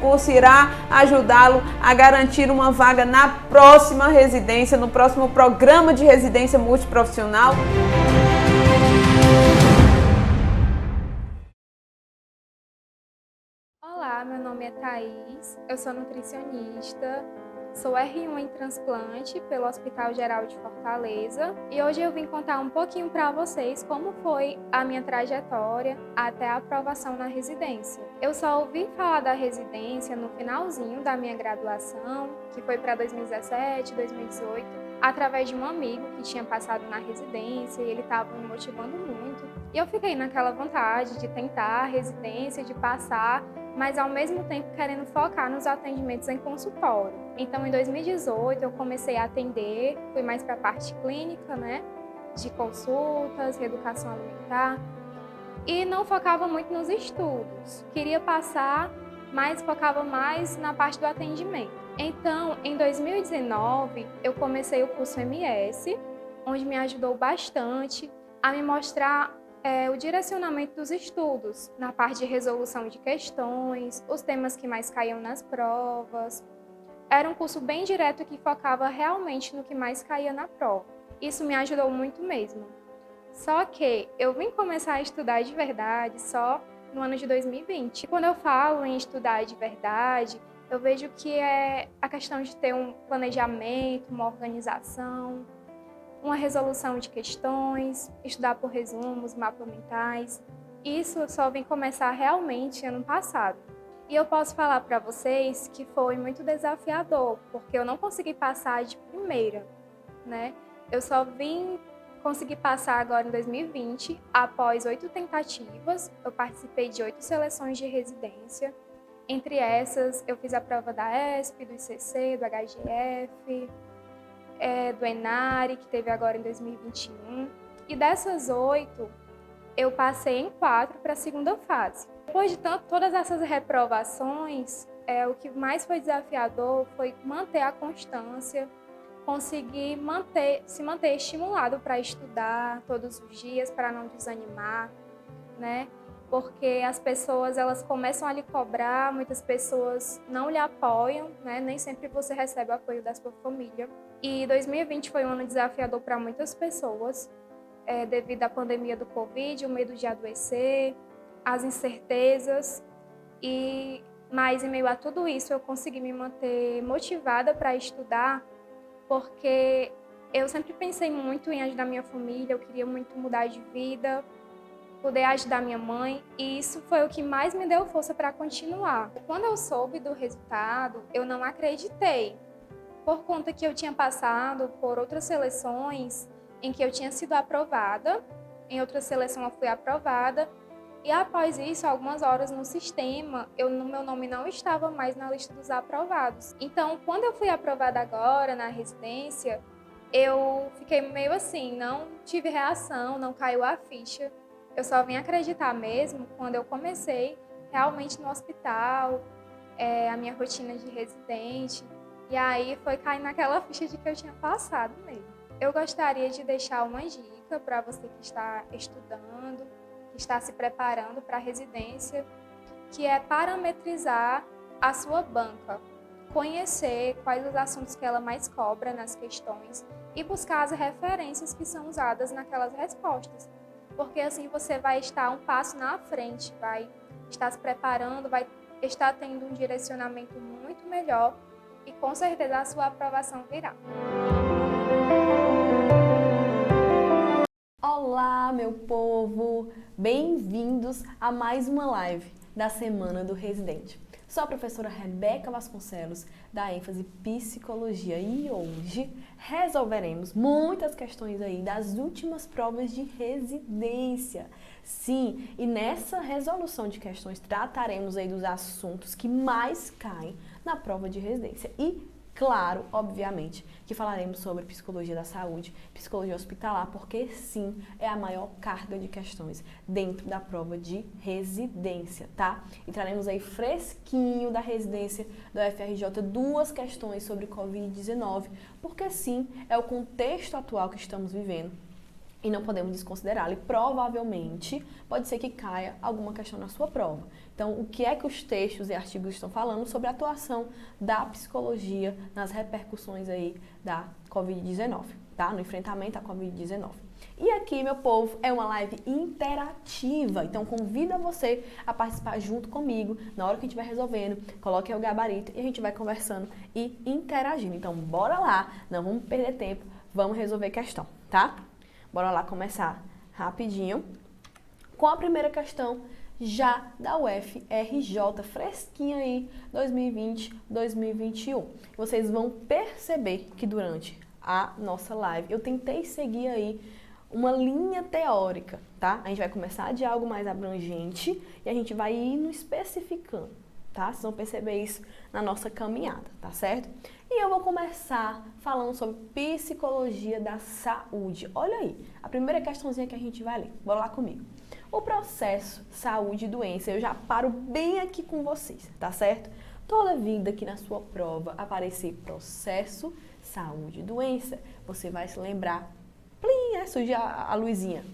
curso irá ajudá-lo a garantir uma vaga na próxima residência, no próximo programa de residência multiprofissional. Olá, meu nome é Thaís, eu sou nutricionista, sou R1 em transplante pelo Hospital Geral de Fortaleza e hoje eu vim contar um pouquinho para vocês como foi a minha trajetória até a aprovação na residência. Eu só ouvi falar da residência no finalzinho da minha graduação, que foi para 2017, 2018, através de um amigo que tinha passado na residência e ele estava me motivando muito. E eu fiquei naquela vontade de tentar a residência, de passar, mas ao mesmo tempo querendo focar nos atendimentos em consultório. Então, em 2018, eu comecei a atender, fui mais para a parte clínica, né, de consultas, reeducação alimentar, e não focava muito nos estudos. Queria passar, mas focava mais na parte do atendimento. Então, em 2019, eu comecei o curso MS, onde me ajudou bastante a me mostrar o direcionamento dos estudos, na parte de resolução de questões, os temas que mais caíam nas provas. Era um curso bem direto que focava realmente no que mais caía na prova. Isso me ajudou muito mesmo. Só que eu vim começar a estudar de verdade só no ano de 2020. E quando eu falo em estudar de verdade, eu vejo que é a questão de ter um planejamento, uma organização, uma resolução de questões, estudar por resumos, mapas mentais. Isso eu só vim começar realmente ano passado. E eu posso falar para vocês que foi muito desafiador, porque eu não consegui passar de primeira, né? Eu só vim conseguir passar agora em 2020, após 8 tentativas. Eu participei de 8 seleções de residência. Entre essas, eu fiz a prova da ESP, do ICC, do HGF, do ENARE, que teve agora em 2021. E dessas 8, eu passei em 4 para a segunda fase. Depois de todas essas reprovações, o que mais foi desafiador foi manter a constância, conseguir se manter estimulado para estudar todos os dias, para não desanimar, né? Porque as pessoas, elas começam a lhe cobrar, muitas pessoas não lhe apoiam, né? Nem sempre você recebe o apoio da sua família. E 2020 foi um ano desafiador para muitas pessoas, devido à pandemia do Covid, o medo de adoecer, as incertezas. Mas em meio a tudo isso, eu consegui me manter motivada para estudar, porque eu sempre pensei muito em ajudar minha família, eu queria muito mudar de vida, poder ajudar minha mãe, e isso foi o que mais me deu força para continuar. Quando eu soube do resultado, eu não acreditei, por conta que eu tinha passado por outras seleções em que eu tinha sido aprovada, em outra seleção eu fui aprovada, e após isso, algumas horas no sistema, meu nome não estava mais na lista dos aprovados. Então, quando eu fui aprovada agora na residência, eu fiquei meio assim, não tive reação, não caiu a ficha. Eu só vim acreditar mesmo quando eu comecei realmente no hospital, a minha rotina de residente, e aí foi cair naquela ficha de que eu tinha passado mesmo. Eu gostaria de deixar uma dica para você que está estudando, que está se preparando para a residência, que é parametrizar a sua banca, conhecer quais os assuntos que ela mais cobra nas questões e buscar as referências que são usadas naquelas respostas. Porque assim você vai estar um passo na frente, vai estar se preparando, vai estar tendo um direcionamento muito melhor e com certeza a sua aprovação virá. Olá, meu povo! Bem-vindos a mais uma live da Semana do Residente. Sou a professora Rebeca Vasconcelos, da ênfase Psicologia, e hoje resolveremos muitas questões aí das últimas provas de residência. Sim, e nessa resolução de questões trataremos aí dos assuntos que mais caem na prova de residência. E claro, obviamente, que falaremos sobre psicologia da saúde, psicologia hospitalar, porque sim, é a maior carga de questões dentro da prova de residência, tá? E traremos aí fresquinho da residência da UFRJ 2 questões sobre Covid-19, porque sim, é o contexto atual que estamos vivendo. e não podemos desconsiderá-lo. E provavelmente pode ser que caia alguma questão na sua prova. Então, o que é que os textos e artigos estão falando sobre a atuação da psicologia nas repercussões aí da Covid-19, tá? No enfrentamento à Covid-19. E aqui, meu povo, é uma live interativa, então convido você a participar junto comigo. Na hora que a gente vai resolvendo, coloque aí o gabarito e a gente vai conversando e interagindo. Então, bora lá, não vamos perder tempo, vamos resolver questão, tá? Bora lá começar rapidinho com a primeira questão já da UFRJ, fresquinha aí, 2020-2021. Vocês vão perceber que durante a nossa live eu tentei seguir aí uma linha teórica, tá? A gente vai começar de algo mais abrangente e a gente vai indo especificando, tá? Vocês vão perceber isso na nossa caminhada, tá certo? E eu vou começar falando sobre psicologia da saúde. Olha aí, a primeira questãozinha que a gente vai ler. Bora lá comigo. O processo saúde e doença, eu já paro bem aqui com vocês, tá certo? Toda vida que na sua prova aparecer processo saúde e doença, você vai se lembrar, plim, surge a luzinha.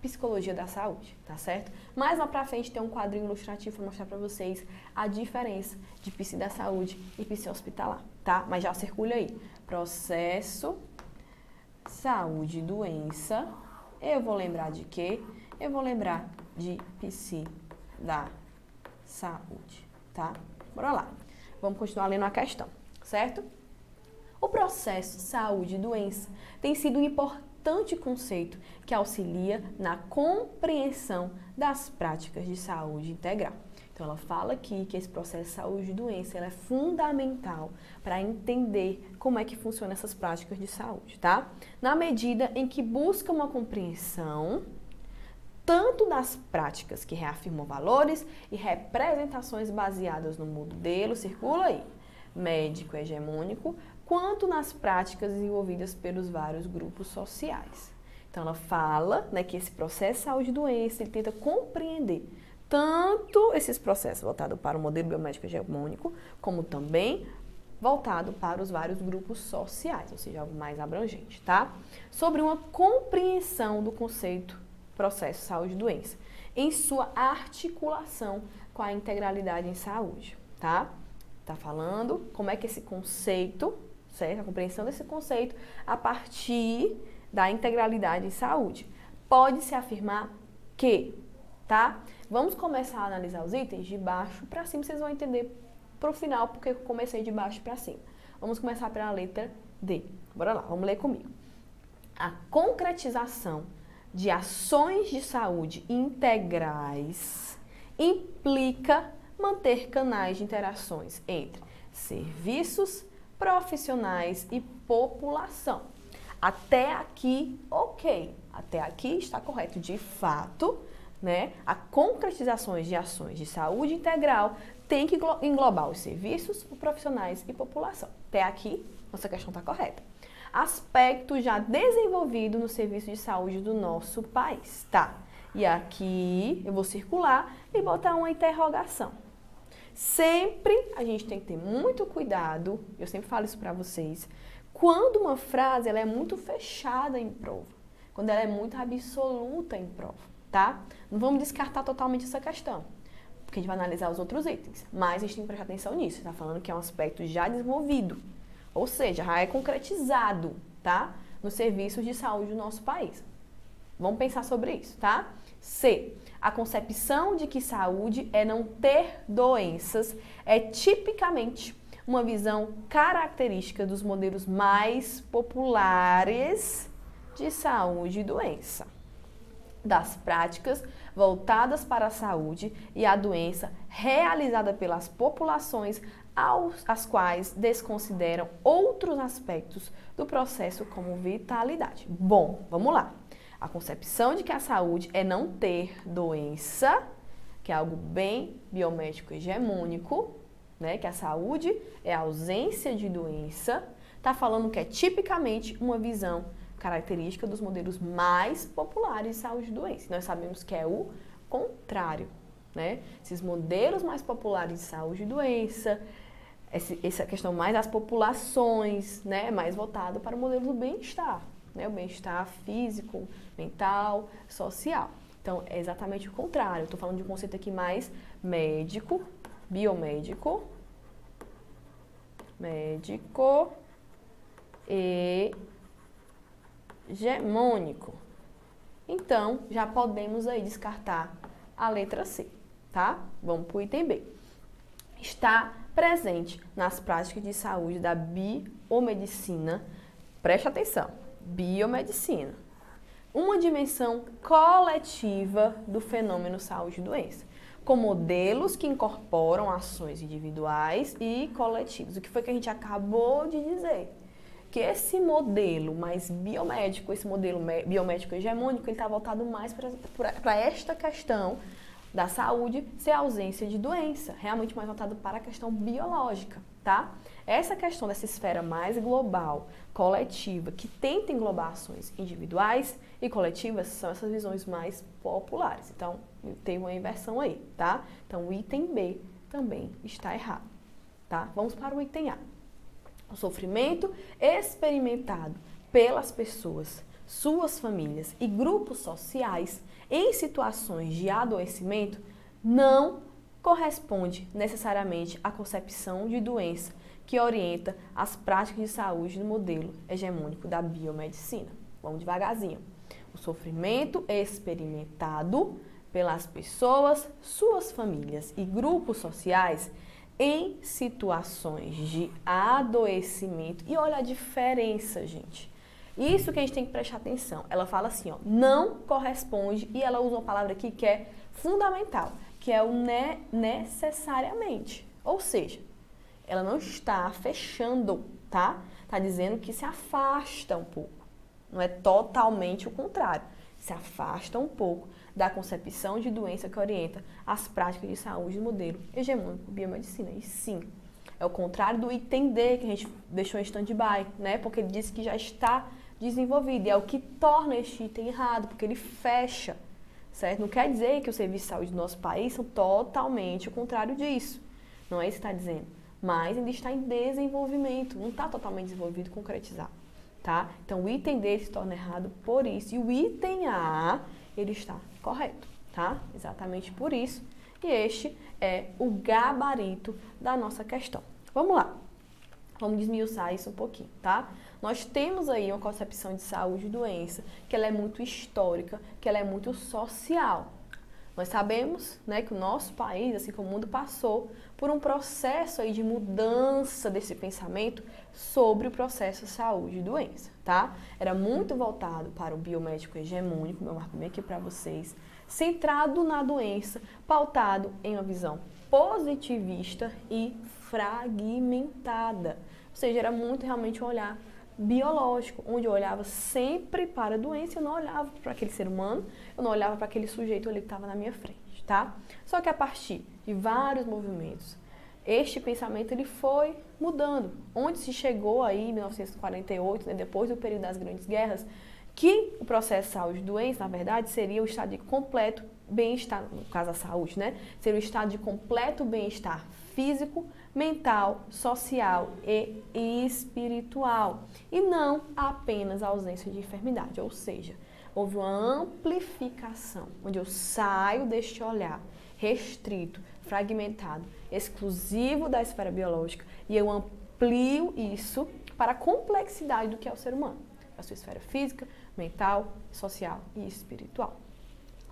Psicologia da saúde, tá certo? Mais lá pra frente tem um quadrinho ilustrativo para mostrar pra vocês a diferença de psi da saúde e psi hospitalar, tá? Mas já circula aí. Processo, saúde e doença. Eu vou lembrar de quê? Eu vou lembrar de psi da saúde, tá? Bora lá. Vamos continuar lendo a questão, certo? O processo saúde e doença tem sido um importante conceito que auxilia na compreensão das práticas de saúde integral. Então, ela fala aqui que esse processo de saúde e doença ela é fundamental para entender como é que funcionam essas práticas de saúde, tá? Na medida em que busca uma compreensão tanto das práticas que reafirmam valores e representações baseadas no modelo, circula aí, médico hegemônico, quanto nas práticas desenvolvidas pelos vários grupos sociais. Então, ela fala, né, que esse processo de saúde e doença, ele tenta compreender tanto esses processos voltados para o modelo biomédico hegemônico, como também voltado para os vários grupos sociais, ou seja, algo mais abrangente, tá? Sobre uma compreensão do conceito processo de saúde e doença, em sua articulação com a integralidade em saúde, tá? Tá falando como é que esse conceito, certo? A compreensão desse conceito a partir da integralidade em saúde. Pode-se afirmar que, tá? Vamos começar a analisar os itens de baixo para cima, vocês vão entender pro final porque eu comecei de baixo para cima. Vamos começar pela letra D. Bora lá, vamos ler comigo. A concretização de ações de saúde integrais implica manter canais de interações entre serviços, profissionais e população. Até aqui, ok. Até aqui está correto. De fato, né, a concretização de ações de saúde integral tem que englobar os serviços, os profissionais e população. Até aqui, nossa questão está correta. Aspecto já desenvolvido no serviço de saúde do nosso país, tá? E aqui eu vou circular e botar uma interrogação. Sempre a gente tem que ter muito cuidado, eu sempre falo isso para vocês, quando uma frase ela é muito fechada em prova, quando ela é muito absoluta em prova, tá? Não vamos descartar totalmente essa questão, porque a gente vai analisar os outros itens, mas a gente tem que prestar atenção nisso, tá falando que é um aspecto já desenvolvido, ou seja, já é concretizado, tá? Nos serviços de saúde do nosso país. Vamos pensar sobre isso, tá? C. A concepção de que saúde é não ter doenças é tipicamente uma visão característica dos modelos mais populares de saúde e doença, das práticas voltadas para a saúde e a doença realizada pelas populações as quais desconsideram outros aspectos do processo como vitalidade. Bom, vamos lá. A concepção de que a saúde é não ter doença, que é algo bem biomédico hegemônico, né? Que a saúde é a ausência de doença, está falando que é tipicamente uma visão característica dos modelos mais populares de saúde e doença. Nós sabemos que é o contrário, né? Esses modelos mais populares de saúde e doença, essa questão mais das populações, né? Mais voltado para o modelo do bem-estar. né? O bem-estar físico, mental, social. Então, é exatamente o contrário. Eu estou falando de um conceito aqui mais médico, biomédico, médico e hegemônico. Então, já podemos aí descartar a letra C, tá? Vamos para o item B. Está presente nas práticas de saúde da biomedicina, preste atenção, biomedicina, uma dimensão coletiva do fenômeno saúde e doença, com modelos que incorporam ações individuais e coletivas. O que foi que a gente acabou de dizer? Que esse modelo mais biomédico, esse modelo biomédico hegemônico, ele está voltado mais para esta questão da saúde ser a ausência de doença, realmente mais voltado para a questão biológica, tá? Essa questão dessa esfera mais global, coletiva, que tenta englobar ações individuais e coletivas, são essas visões mais populares. Então, tem uma inversão aí, tá? Então, o item B também está errado, tá? Vamos para o item A. O sofrimento experimentado pelas pessoas, suas famílias e grupos sociais em situações de adoecimento não corresponde necessariamente à concepção de doença que orienta as práticas de saúde no modelo hegemônico da biomedicina. Vamos devagarzinho. O sofrimento experimentado pelas pessoas, suas famílias e grupos sociais em situações de adoecimento. E olha a diferença, gente. Isso que a gente tem que prestar atenção. Ela fala assim, ó, não corresponde, e ela usa uma palavra aqui que é fundamental, que é o necessariamente. Ou seja, ela não está fechando, tá? Está dizendo que se afasta um pouco. Não é totalmente o contrário. Se afasta um pouco da concepção de doença que orienta as práticas de saúde no modelo hegemônico biomedicina. E sim, é o contrário do item D que a gente deixou em stand-by, né? Porque ele disse que já está desenvolvido. E é o que torna este item errado, porque ele fecha, certo? Não quer dizer que os serviços de saúde do nosso país são totalmente o contrário disso. Não é isso que está dizendo. Mas ainda está em desenvolvimento, não está totalmente desenvolvido e concretizado, tá? Então, o item D se torna errado por isso. E o item A, ele está correto, tá? Exatamente por isso. E este é o gabarito da nossa questão. Vamos lá. Vamos desmiuçar isso um pouquinho, tá? Nós temos aí uma concepção de saúde e doença que ela é muito histórica, que ela é muito social. Nós sabemos, né, que o nosso país, assim como o mundo, passou por um processo aí de mudança desse pensamento sobre o processo saúde e doença, tá? Era muito voltado para o biomédico hegemônico, eu marco bem aqui para vocês, centrado na doença, pautado em uma visão positivista e fragmentada. Ou seja, era muito realmente um olhar biológico, onde eu olhava sempre para a doença, eu não olhava para aquele ser humano, eu não olhava para aquele sujeito ali que estava na minha frente, tá? Só que a partir de vários movimentos, este pensamento ele foi mudando, onde se chegou aí em 1948, né, depois do período das grandes guerras, que o processo de saúde e doença, na verdade, seria o estado de completo bem-estar, no caso da saúde, né? Seria o estado de completo bem-estar físico, mental, social e espiritual. E não apenas a ausência de enfermidade, ou seja, houve uma amplificação, onde eu saio deste olhar restrito, fragmentado, exclusivo da esfera biológica e eu amplio isso para a complexidade do que é o ser humano, a sua esfera física, mental, social e espiritual.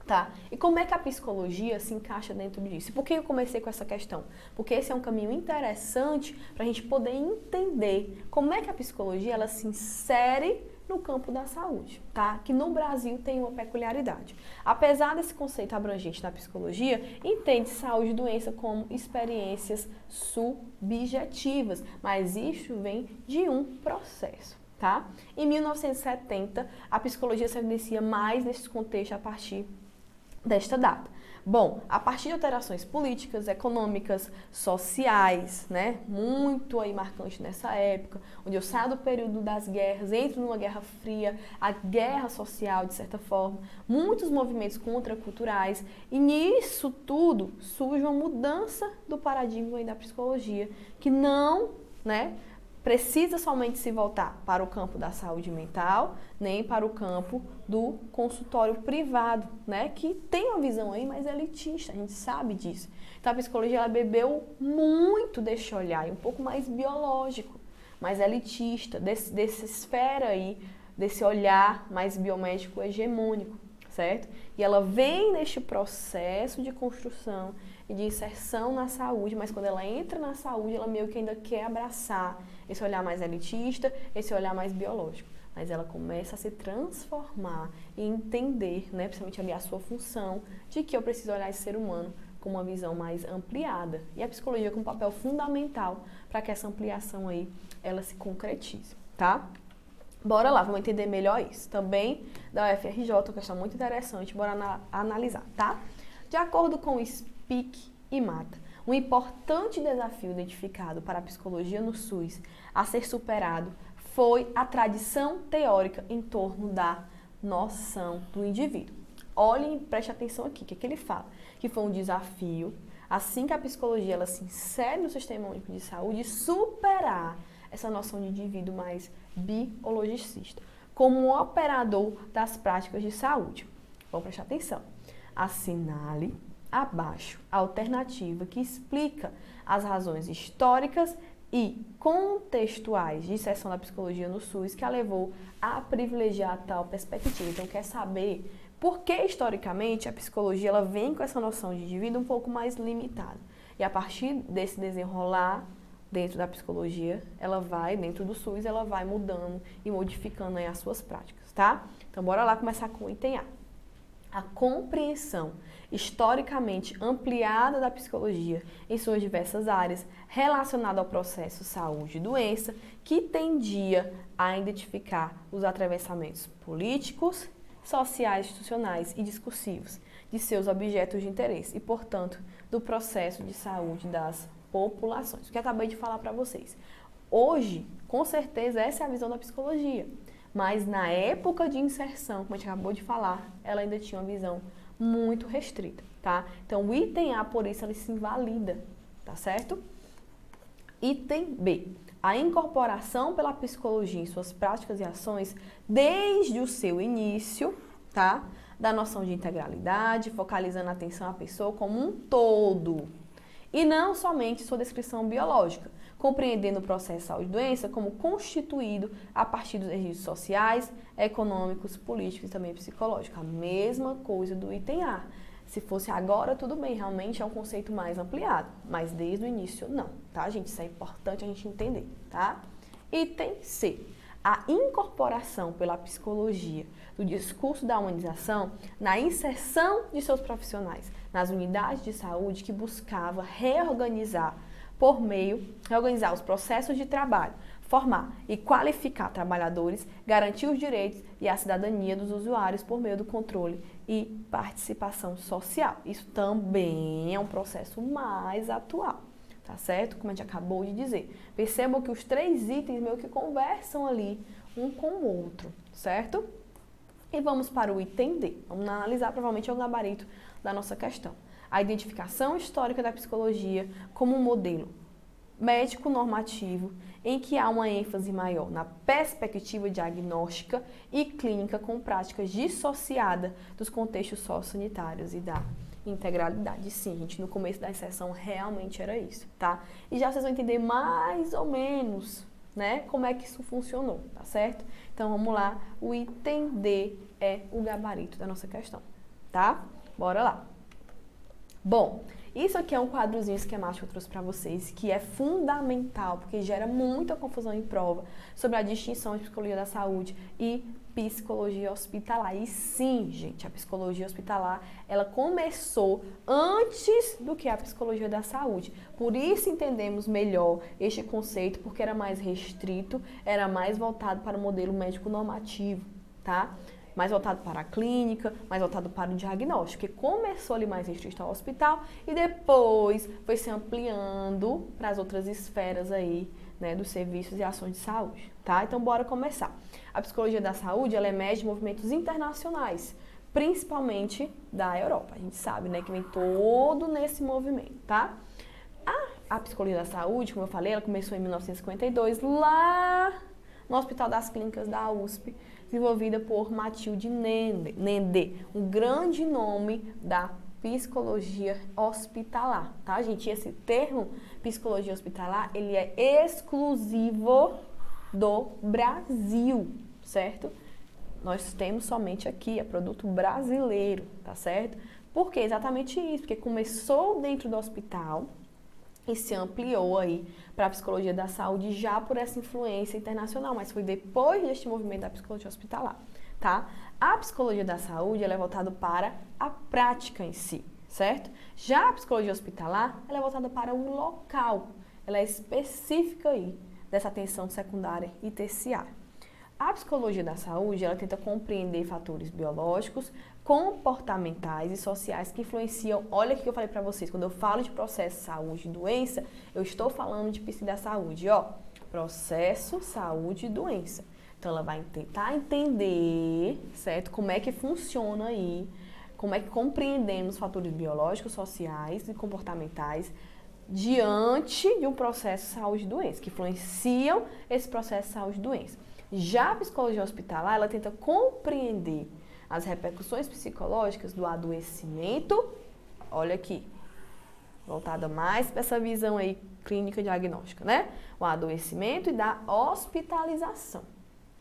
Tá? E como é que a psicologia se encaixa dentro disso? E por que eu comecei com essa questão? Porque esse é um caminho interessante para a gente poder entender como é que a psicologia ela se insere no campo da saúde, tá? Que no Brasil tem uma peculiaridade. Apesar desse conceito abrangente da psicologia, entende saúde e doença como experiências subjetivas, mas isso vem de um processo. Tá? Em 1970, a psicologia se evidencia mais nesse contexto a partir desta data. Bom, a partir de alterações políticas, econômicas, sociais, né, muito aí marcante nessa época, onde eu saio do período das guerras, entro numa guerra fria, a guerra social, de certa forma, muitos movimentos contraculturais, e nisso tudo surge uma mudança do paradigma aí da psicologia, que não, né, precisa somente se voltar para o campo da saúde mental, nem para o campo do consultório privado, né? Que tem uma visão aí mais elitista, a gente sabe disso. Então a psicologia ela bebeu muito desse olhar, um pouco mais biológico, mais elitista, dessa esfera aí, desse olhar mais biomédico hegemônico, certo? E ela vem neste processo de construção e de inserção na saúde, mas quando ela entra na saúde, ela meio que ainda quer abraçar esse olhar mais elitista, esse olhar mais biológico. Mas ela começa a se transformar e entender, né, principalmente ali a sua função, de que eu preciso olhar esse ser humano com uma visão mais ampliada. E a psicologia com um papel fundamental para que essa ampliação aí, ela se concretize, tá? Bora lá, vamos entender melhor isso. Também da UFRJ, uma questão muito interessante, bora analisar, tá? De acordo com o Speak e Mata, um importante desafio identificado para a psicologia no SUS a ser superado foi a tradição teórica em torno da noção do indivíduo. Olhem e prestem atenção aqui, o que ele fala? Que foi um desafio, assim que a psicologia ela se insere no Sistema Único de Saúde, superar essa noção de indivíduo mais biologicista, como um operador das práticas de saúde. Vamos prestar atenção. Assinale abaixo a alternativa que explica as razões históricas e contextuais de inserção da psicologia no SUS que a levou a privilegiar tal perspectiva. Então, quer saber por que, historicamente, a psicologia ela vem com essa noção de indivíduo um pouco mais limitada. E a partir desse desenrolar dentro da psicologia, ela vai, dentro do SUS, ela vai mudando e modificando aí as suas práticas, tá? Então, bora lá começar com o item A. A compreensão historicamente ampliada da psicologia em suas diversas áreas relacionada ao processo saúde e doença, que tendia a identificar os atravessamentos políticos, sociais, institucionais e discursivos de seus objetos de interesse e, portanto, do processo de saúde das populações. O que eu acabei de falar para vocês. Hoje, com certeza, essa é a visão da psicologia. Mas na época de inserção, como a gente acabou de falar, ela ainda tinha uma visão muito restrita, tá? Então, o item A, por isso, ele se invalida, tá certo? Item B. A incorporação pela psicologia em suas práticas e ações desde o seu início, tá? Da noção de integralidade, focalizando a atenção à pessoa como um todo. E não somente sua descrição biológica, compreendendo o processo saúde e doença como constituído a partir dos registros sociais, econômicos, políticos e também psicológicos. A mesma coisa do item A. Se fosse agora, tudo bem, realmente é um conceito mais ampliado, mas desde o início não, tá, gente? Isso é importante a gente entender, tá? Item C. A incorporação pela psicologia do discurso da humanização na inserção de seus profissionais nas unidades de saúde que buscava reorganizar os processos de trabalho, formar e qualificar trabalhadores, garantir os direitos e a cidadania dos usuários por meio do controle e participação social. Isso também é um processo mais atual, tá certo? Como a gente acabou de dizer. Percebam que os três itens meio que conversam ali um com o outro, certo? E vamos para o item D. Vamos analisar, provavelmente é o gabarito da nossa questão. A identificação histórica da psicologia como um modelo médico normativo em que há uma ênfase maior na perspectiva diagnóstica e clínica com práticas dissociadas dos contextos sociosanitários e da integralidade. Sim, gente, no começo da inserção realmente era isso, tá? E já vocês vão entender mais ou menos, né, como é que isso funcionou, tá certo? Então, vamos lá. O item D é o gabarito da nossa questão, tá? Bora lá. Bom, isso aqui é um quadrozinho esquemático que eu trouxe para vocês, que é fundamental, porque gera muita confusão em prova sobre a distinção de psicologia da saúde e psicologia hospitalar. E sim, gente, a psicologia hospitalar, ela começou antes do que a psicologia da saúde. Por isso entendemos melhor este conceito, porque era mais restrito, era mais voltado para o modelo médico normativo, tá? Mais voltado para a clínica, mais voltado para o diagnóstico, que começou ali mais restrito ao hospital e depois foi se ampliando para as outras esferas aí, né, dos serviços e ações de saúde, tá? Então, bora começar. A psicologia da saúde, ela emerge de movimentos internacionais, principalmente da Europa. A gente sabe, né, que vem todo nesse movimento, tá? a psicologia da saúde, como eu falei, ela começou em 1952, lá no Hospital das Clínicas da USP, desenvolvida por Matilde Nende, um grande nome da psicologia hospitalar, tá, gente? Esse termo psicologia hospitalar, ele é exclusivo do Brasil, certo? Nós temos somente aqui, é produto brasileiro, tá certo? Por que exatamente isso? Porque começou dentro do hospital e se ampliou aí para a psicologia da saúde já por essa influência internacional, mas foi depois deste movimento da psicologia hospitalar, tá? A psicologia da saúde, ela é voltada para a prática em si, certo? Já a psicologia hospitalar, ela é voltada para o local, ela é específica aí dessa atenção secundária e terciária. A psicologia da saúde, ela tenta compreender fatores biológicos, comportamentais e sociais que influenciam. Olha o que eu falei para vocês, quando eu falo de processo, saúde e doença, eu estou falando de psico da saúde, ó. Processo, saúde e doença. Então, ela vai tentar entender, certo? Como é que funciona aí, como é que compreendemos fatores biológicos, sociais e comportamentais diante de um processo de saúde e doença, que influenciam esse processo de saúde e doença. Já a psicologia hospitalar, ela tenta compreender as repercussões psicológicas do adoecimento, olha aqui, voltada mais para essa visão aí clínica diagnóstica, né? O adoecimento e da hospitalização,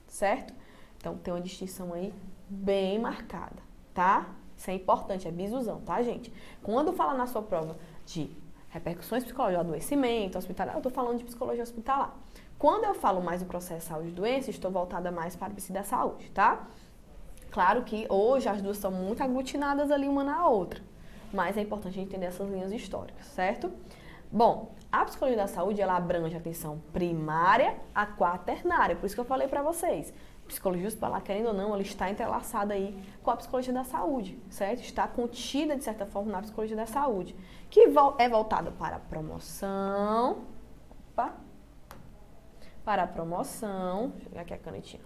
certo? Então, tem uma distinção aí bem marcada, tá? Isso é importante, é bisuzão, tá, gente? Quando fala na sua prova de repercussões psicológicas, adoecimento, hospitalar, eu estou falando de psicologia hospitalar. Quando eu falo mais do processo de saúde e doença, estou voltada mais para a psico da saúde, tá? Claro que hoje as duas estão muito aglutinadas ali uma na outra, mas é importante a gente entender essas linhas históricas, certo? Bom, a psicologia da saúde, ela abrange a atenção primária a quaternária, por isso que eu falei para vocês. Psicologia hospitalar, querendo ou não, ela está entrelaçada aí com a psicologia da saúde, certo? Está contida, de certa forma, na psicologia da saúde, que é voltada para a promoção, deixa eu pegar aqui a canetinha.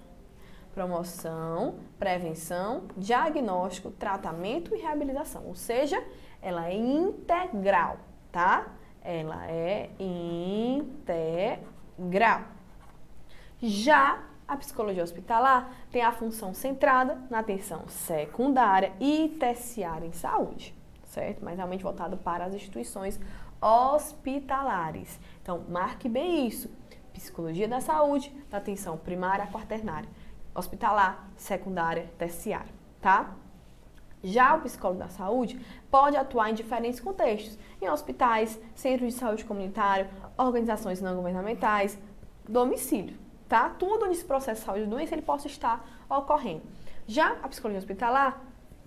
Promoção, prevenção, diagnóstico, tratamento e reabilitação. Ou seja, ela é integral, tá? Ela é integral. Já a psicologia hospitalar tem a função centrada na atenção secundária e terciária em saúde, certo? Mas realmente voltado para as instituições hospitalares. Então, marque bem isso. Psicologia da saúde, da atenção primária a quaternária. Hospitalar, secundária, terciária, tá? Já o psicólogo da saúde pode atuar em diferentes contextos, em hospitais, centros de saúde comunitário, organizações não governamentais, domicílio, tá? Tudo onde esse processo de saúde e doença ele possa estar ocorrendo. Já a psicologia hospitalar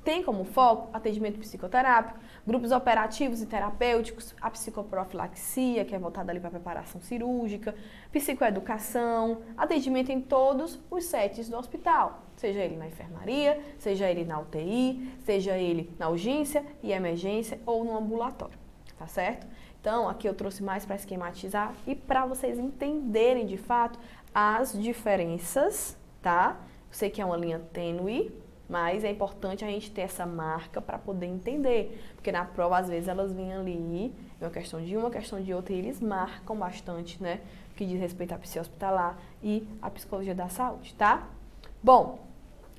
tem como foco atendimento psicoterápico, grupos operativos e terapêuticos, a psicoprofilaxia, que é voltada ali para a preparação cirúrgica, psicoeducação, atendimento em todos os settings do hospital, seja ele na enfermaria, seja ele na UTI, seja ele na urgência e emergência ou no ambulatório, tá certo? Então, aqui eu trouxe mais para esquematizar e para vocês entenderem de fato as diferenças, tá? Eu sei que é uma linha tênue, mas é importante a gente ter essa marca para poder entender, porque na prova às vezes elas vêm ali, é uma questão de outra, e eles marcam bastante, né, que diz respeito à psicologia hospitalar e à psicologia da saúde, tá? Bom,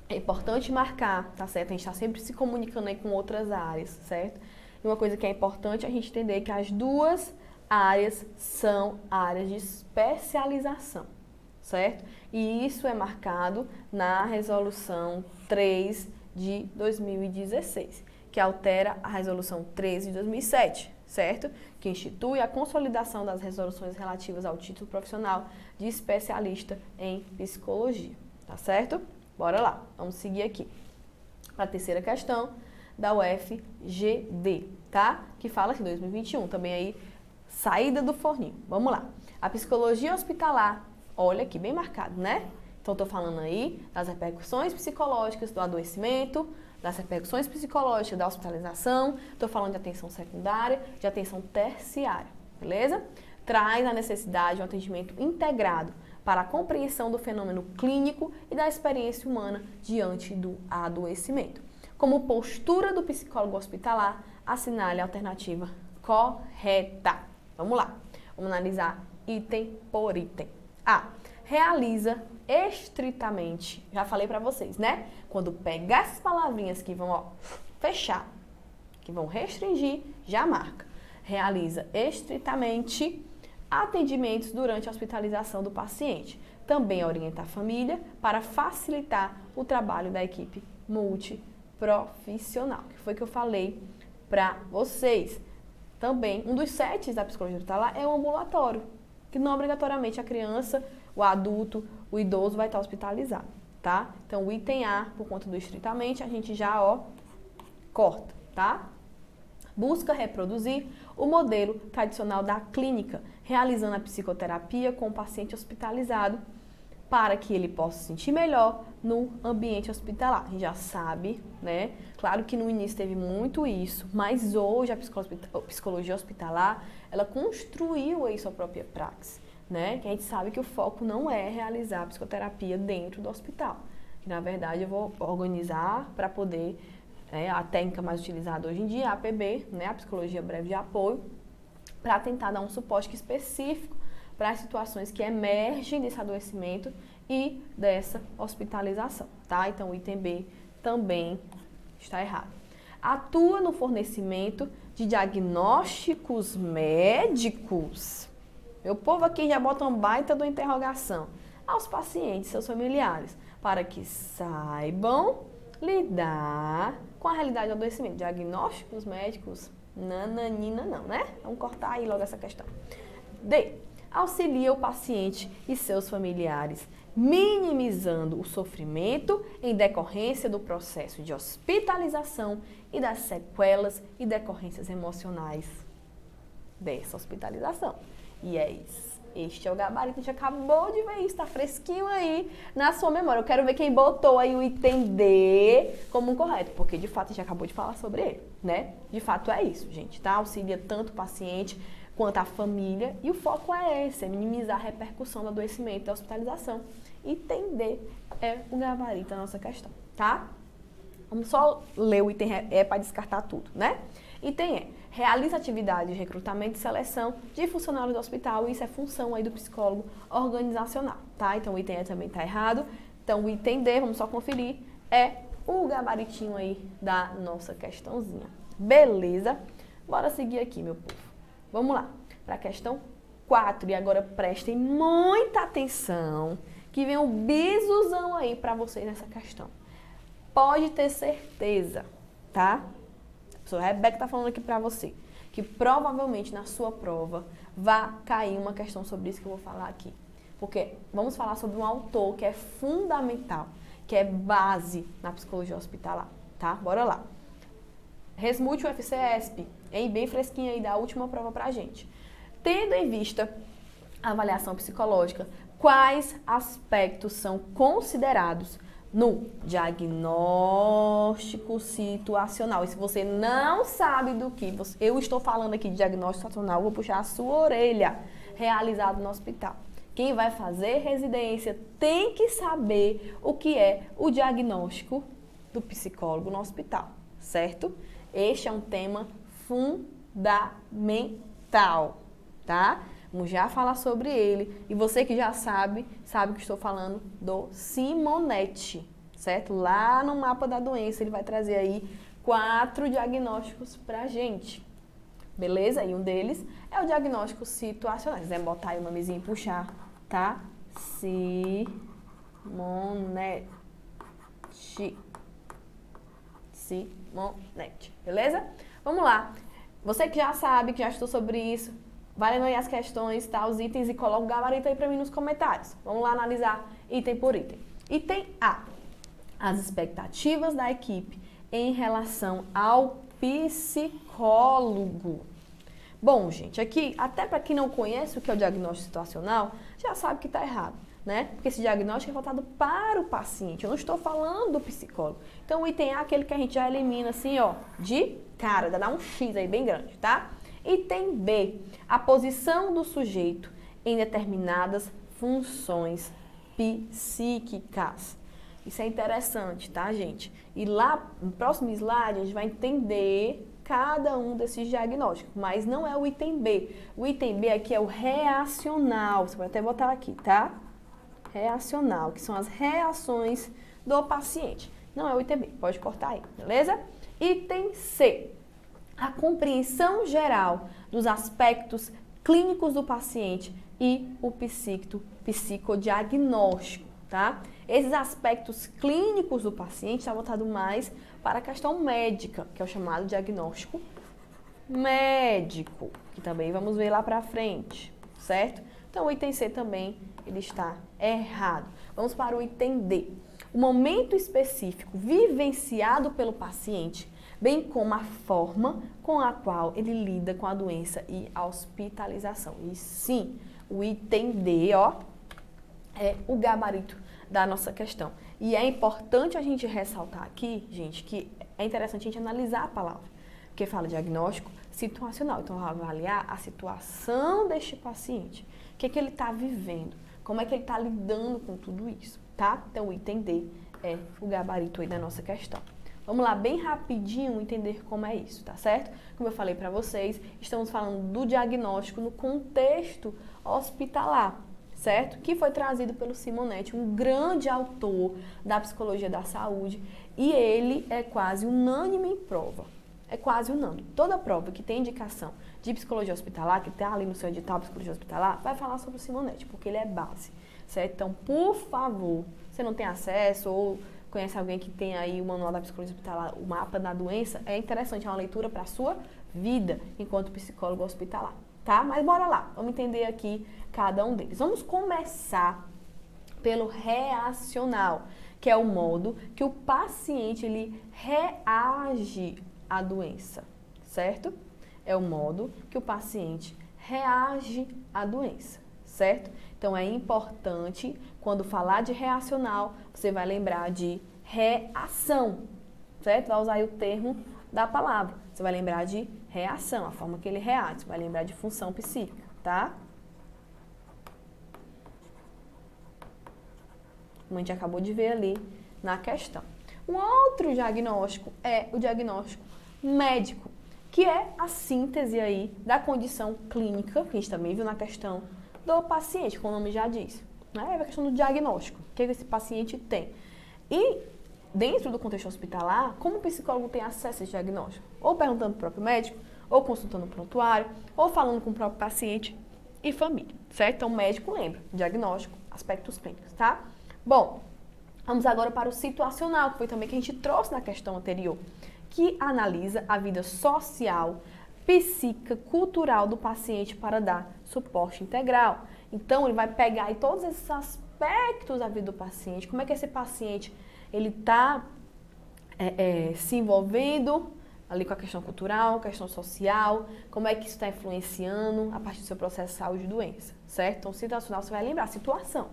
é importante marcar, tá certo? A gente está sempre se comunicando aí com outras áreas, certo? E uma coisa que é importante é a gente entender que as duas áreas são áreas de especialização, certo? E isso é marcado na Resolução 3 de 2016, que altera a Resolução 13 de 2007, certo? Que institui a consolidação das resoluções relativas ao título profissional de especialista em psicologia, tá certo? Bora lá, vamos seguir aqui. A terceira questão da UFGD, tá? Que fala que 2021, também aí, saída do forninho. Vamos lá. A psicologia hospitalar, olha aqui, bem marcado, né? Então, estou falando aí das repercussões psicológicas do adoecimento, das repercussões psicológicas da hospitalização, estou falando de atenção secundária, de atenção terciária, beleza? Traz a necessidade de um atendimento integrado para a compreensão do fenômeno clínico e da experiência humana diante do adoecimento. Como postura do psicólogo hospitalar, assinale a alternativa correta. Vamos lá. Vamos analisar item por item. A. Realiza estritamente, já falei para vocês, né? Quando pegar essas palavrinhas que vão, ó, fechar, que vão restringir, já marca. Realiza estritamente atendimentos durante a hospitalização do paciente. Também orienta a família para facilitar o trabalho da equipe multiprofissional, que foi que eu falei para vocês. Também, um dos sets da psicologia hospitalar é o ambulatório, que não obrigatoriamente a criança, o adulto, o idoso vai estar hospitalizado, tá? Então, o item A, por conta do estritamente, a gente já, ó, corta, tá? Busca reproduzir o modelo tradicional da clínica, realizando a psicoterapia com o paciente hospitalizado para que ele possa se sentir melhor no ambiente hospitalar. A gente já sabe, né? Claro que no início teve muito isso, mas hoje a psicologia hospitalar, ela construiu aí sua própria praxis, né? Que a gente sabe que o foco não é realizar a psicoterapia dentro do hospital. Que, na verdade, eu vou organizar para poder, a técnica mais utilizada hoje em dia, a APB, né? A Psicologia Breve de Apoio, para tentar dar um suporte específico para as situações que emergem desse adoecimento e dessa hospitalização, tá? Então, o item B também está errado. Atua no fornecimento de diagnósticos médicos. Meu povo aqui já bota uma baita de uma interrogação. Aos pacientes e seus familiares, para que saibam lidar com a realidade do adoecimento. Diagnósticos médicos, nananina não, né? Vamos cortar aí logo essa questão. D. Auxilia o paciente e seus familiares, minimizando o sofrimento em decorrência do processo de hospitalização e das sequelas e decorrências emocionais dessa hospitalização. E é isso. Este é o gabarito, a gente acabou de ver isso, tá fresquinho aí na sua memória. Eu quero ver quem botou aí o item D como correto, porque de fato a gente acabou de falar sobre ele, né? De fato é isso, gente, tá? Auxilia tanto o paciente quanto a família, e o foco é esse, é minimizar a repercussão do adoecimento e da hospitalização. Item D é o gabarito da nossa questão, tá? Vamos só ler o item E para descartar tudo, né? Item E, realiza atividade de recrutamento e seleção de funcionários do hospital, e isso é função aí do psicólogo organizacional, tá? Então o item E também tá errado. Então o item D, vamos só conferir, é o gabaritinho aí da nossa questãozinha. Beleza? Bora seguir aqui, meu povo. Vamos lá, para a questão 4, e agora prestem muita atenção, que vem um bisuzão aí para vocês nessa questão. Pode ter certeza, tá? A professora Rebeca está falando aqui para você, que provavelmente na sua prova vai cair uma questão sobre isso que eu vou falar aqui. Porque vamos falar sobre um autor que é fundamental, que é base na psicologia hospitalar, tá? Bora lá. Resmute o FCESP, bem fresquinho aí da última prova pra gente. Tendo em vista a avaliação psicológica, quais aspectos são considerados no diagnóstico situacional? E se você não sabe do que eu estou falando aqui de diagnóstico situacional, eu vou puxar a sua orelha, realizado no hospital. Quem vai fazer residência tem que saber o que é o diagnóstico do psicólogo no hospital, certo? Este é um tema fundamental, tá? Vamos já falar sobre ele. E você que já sabe que estou falando do Simonetti, certo? Lá no mapa da doença, ele vai trazer aí 4 diagnósticos pra gente. Beleza? E um deles é o diagnóstico situacional. Se quiser botar aí o nomezinho e puxar, tá? Simonetti. Simonetti, beleza? Vamos lá. Você que já sabe, que já estudou sobre isso, vai lendo aí as questões, tá? Os itens, e coloca o gabarito aí pra mim nos comentários. Vamos lá analisar item por item. Item A. As expectativas da equipe em relação ao psicólogo. Bom, gente, aqui, até para quem não conhece o que é o diagnóstico situacional, já sabe que está errado, né? Porque esse diagnóstico é voltado para o paciente, eu não estou falando do psicólogo. Então, o item A é aquele que a gente já elimina assim, ó, de cara, dá um X aí bem grande, tá? Item B, a posição do sujeito em determinadas funções psíquicas. Isso é interessante, tá, gente? E lá, no próximo slide, a gente vai entender cada um desses diagnósticos, mas não é o item B. O item B aqui é o reacional, você pode até botar aqui, tá? Reacional, que são as reações do paciente. Não é o item B, pode cortar aí, beleza? Item C, a compreensão geral dos aspectos clínicos do paciente e o psicodiagnóstico, tá? Esses aspectos clínicos do paciente está voltado mais para a questão médica, que é o chamado diagnóstico médico, que também vamos ver lá para frente, certo? Então, o item C também, ele está errado. Vamos para o item D. O momento específico vivenciado pelo paciente, bem como a forma com a qual ele lida com a doença e a hospitalização. E sim, o item D, ó, é o gabarito da nossa questão. E é importante a gente ressaltar aqui, gente, que é interessante a gente analisar a palavra, porque fala diagnóstico situacional. Então, vai avaliar a situação deste paciente, o que é que ele está vivendo, como é que ele está lidando com tudo isso, tá? Então, o item D é o gabarito aí da nossa questão. Vamos lá, bem rapidinho, entender como é isso, tá certo? Como eu falei para vocês, estamos falando do diagnóstico no contexto hospitalar, certo? Que foi trazido pelo Simonetti, um grande autor da psicologia da saúde, e ele é quase unânime em prova. É quase unânime. Toda prova que tem indicação de psicologia hospitalar, que está ali no seu edital psicologia hospitalar, vai falar sobre o Simonetti, porque ele é base, certo? Então, por favor, você não tem acesso ou conhece alguém que tem aí o manual da psicologia hospitalar, o mapa da doença, é interessante, é uma leitura para a sua vida enquanto psicólogo hospitalar, tá? Mas bora lá, vamos entender aqui cada um deles. Vamos começar pelo reacional, que é o modo que o paciente ele reage à doença, certo? É o modo que o paciente reage à doença, certo? Então, é importante, quando falar de reacional, você vai lembrar de reação, certo? Vai usar aí o termo da palavra. Você vai lembrar de reação, a forma que ele reage. Você vai lembrar de função psíquica, tá? Como a gente acabou de ver ali na questão. Um outro diagnóstico é o diagnóstico médico, que é a síntese aí da condição clínica, que a gente também viu na questão do paciente, como o nome já diz, né? É a questão do diagnóstico, o que esse paciente tem. E dentro do contexto hospitalar, como o psicólogo tem acesso a esse diagnóstico? Ou perguntando para o próprio médico, ou consultando o prontuário, ou falando com o próprio paciente e família, certo? Então, o médico lembra, diagnóstico, aspectos clínicos, tá? Bom, vamos agora para o situacional, que foi também que a gente trouxe na questão anterior, que analisa a vida social, psíquica, cultural do paciente para dar suporte integral. Então, ele vai pegar aí todos esses aspectos da vida do paciente, como é que esse paciente ele está se envolvendo ali com a questão cultural, questão social, como é que isso está influenciando a partir do seu processo de saúde e doença, certo? Então, situacional, você vai lembrar a situação.